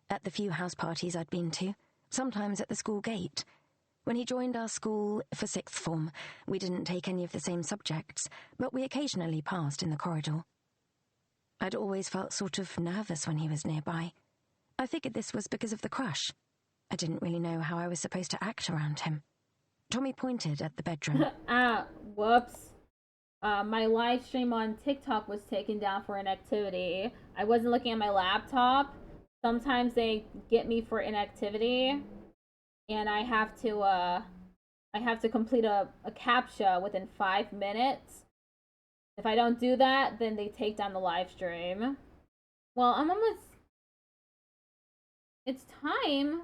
D: at the few house parties I'd been to, sometimes at the school gate. When he joined our school for sixth form, we didn't take any of the same subjects, but we occasionally passed in the corridor. I'd always felt sort of nervous when he was nearby. I figured this was because of the crush. I didn't really know how I was supposed to act around him. Tommy pointed at the bedroom.
A: Whoops. My live stream on TikTok was taken down for inactivity. I wasn't looking at my laptop. Sometimes they get me for inactivity, and I have to complete a captcha within 5 minutes. If I don't do that, then they take down the live stream. Well, it's time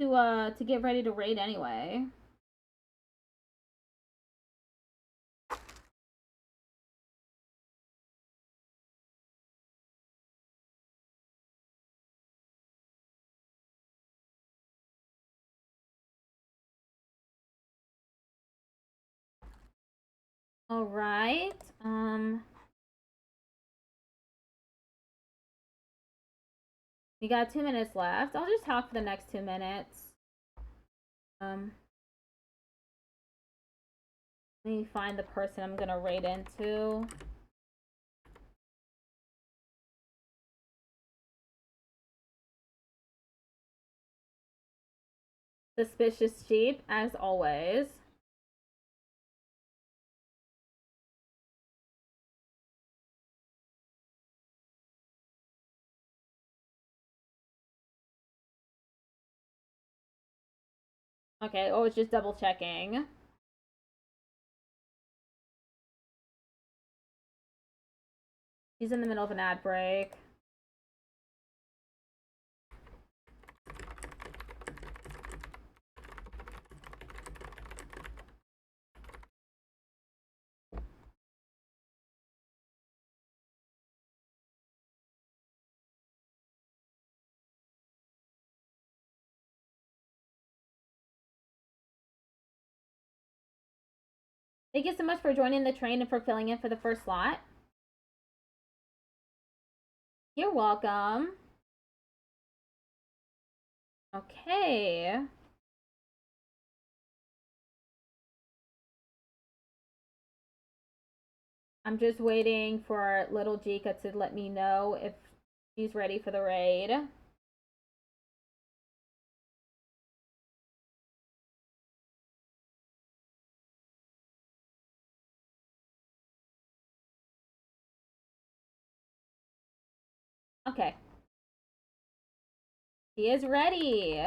A: to get ready to raid anyway. All right. We got 2 minutes left. I'll just talk for the next 2 minutes. Let me find the person I'm gonna raid into. Suspicious sheep, as always. Okay, oh, it's just double checking. He's in the middle of an ad break. Thank you so much for joining the train and for filling in for the first slot. You're welcome. Okay. I'm just waiting for little Jika to let me know if she's ready for the raid. Okay. She is ready.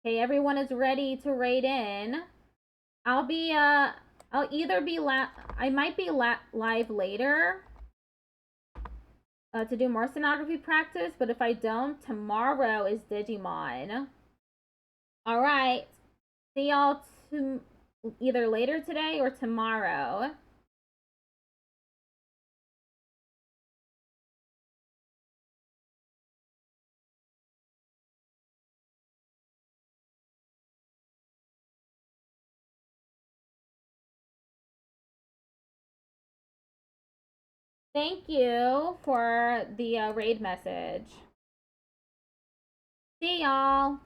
A: Okay, everyone is ready to raid in. I'll either be I might be live later to do more stenography practice, but if I don't, tomorrow is Digimon. All right. See y'all either later today or tomorrow. Thank you for the raid message. See y'all.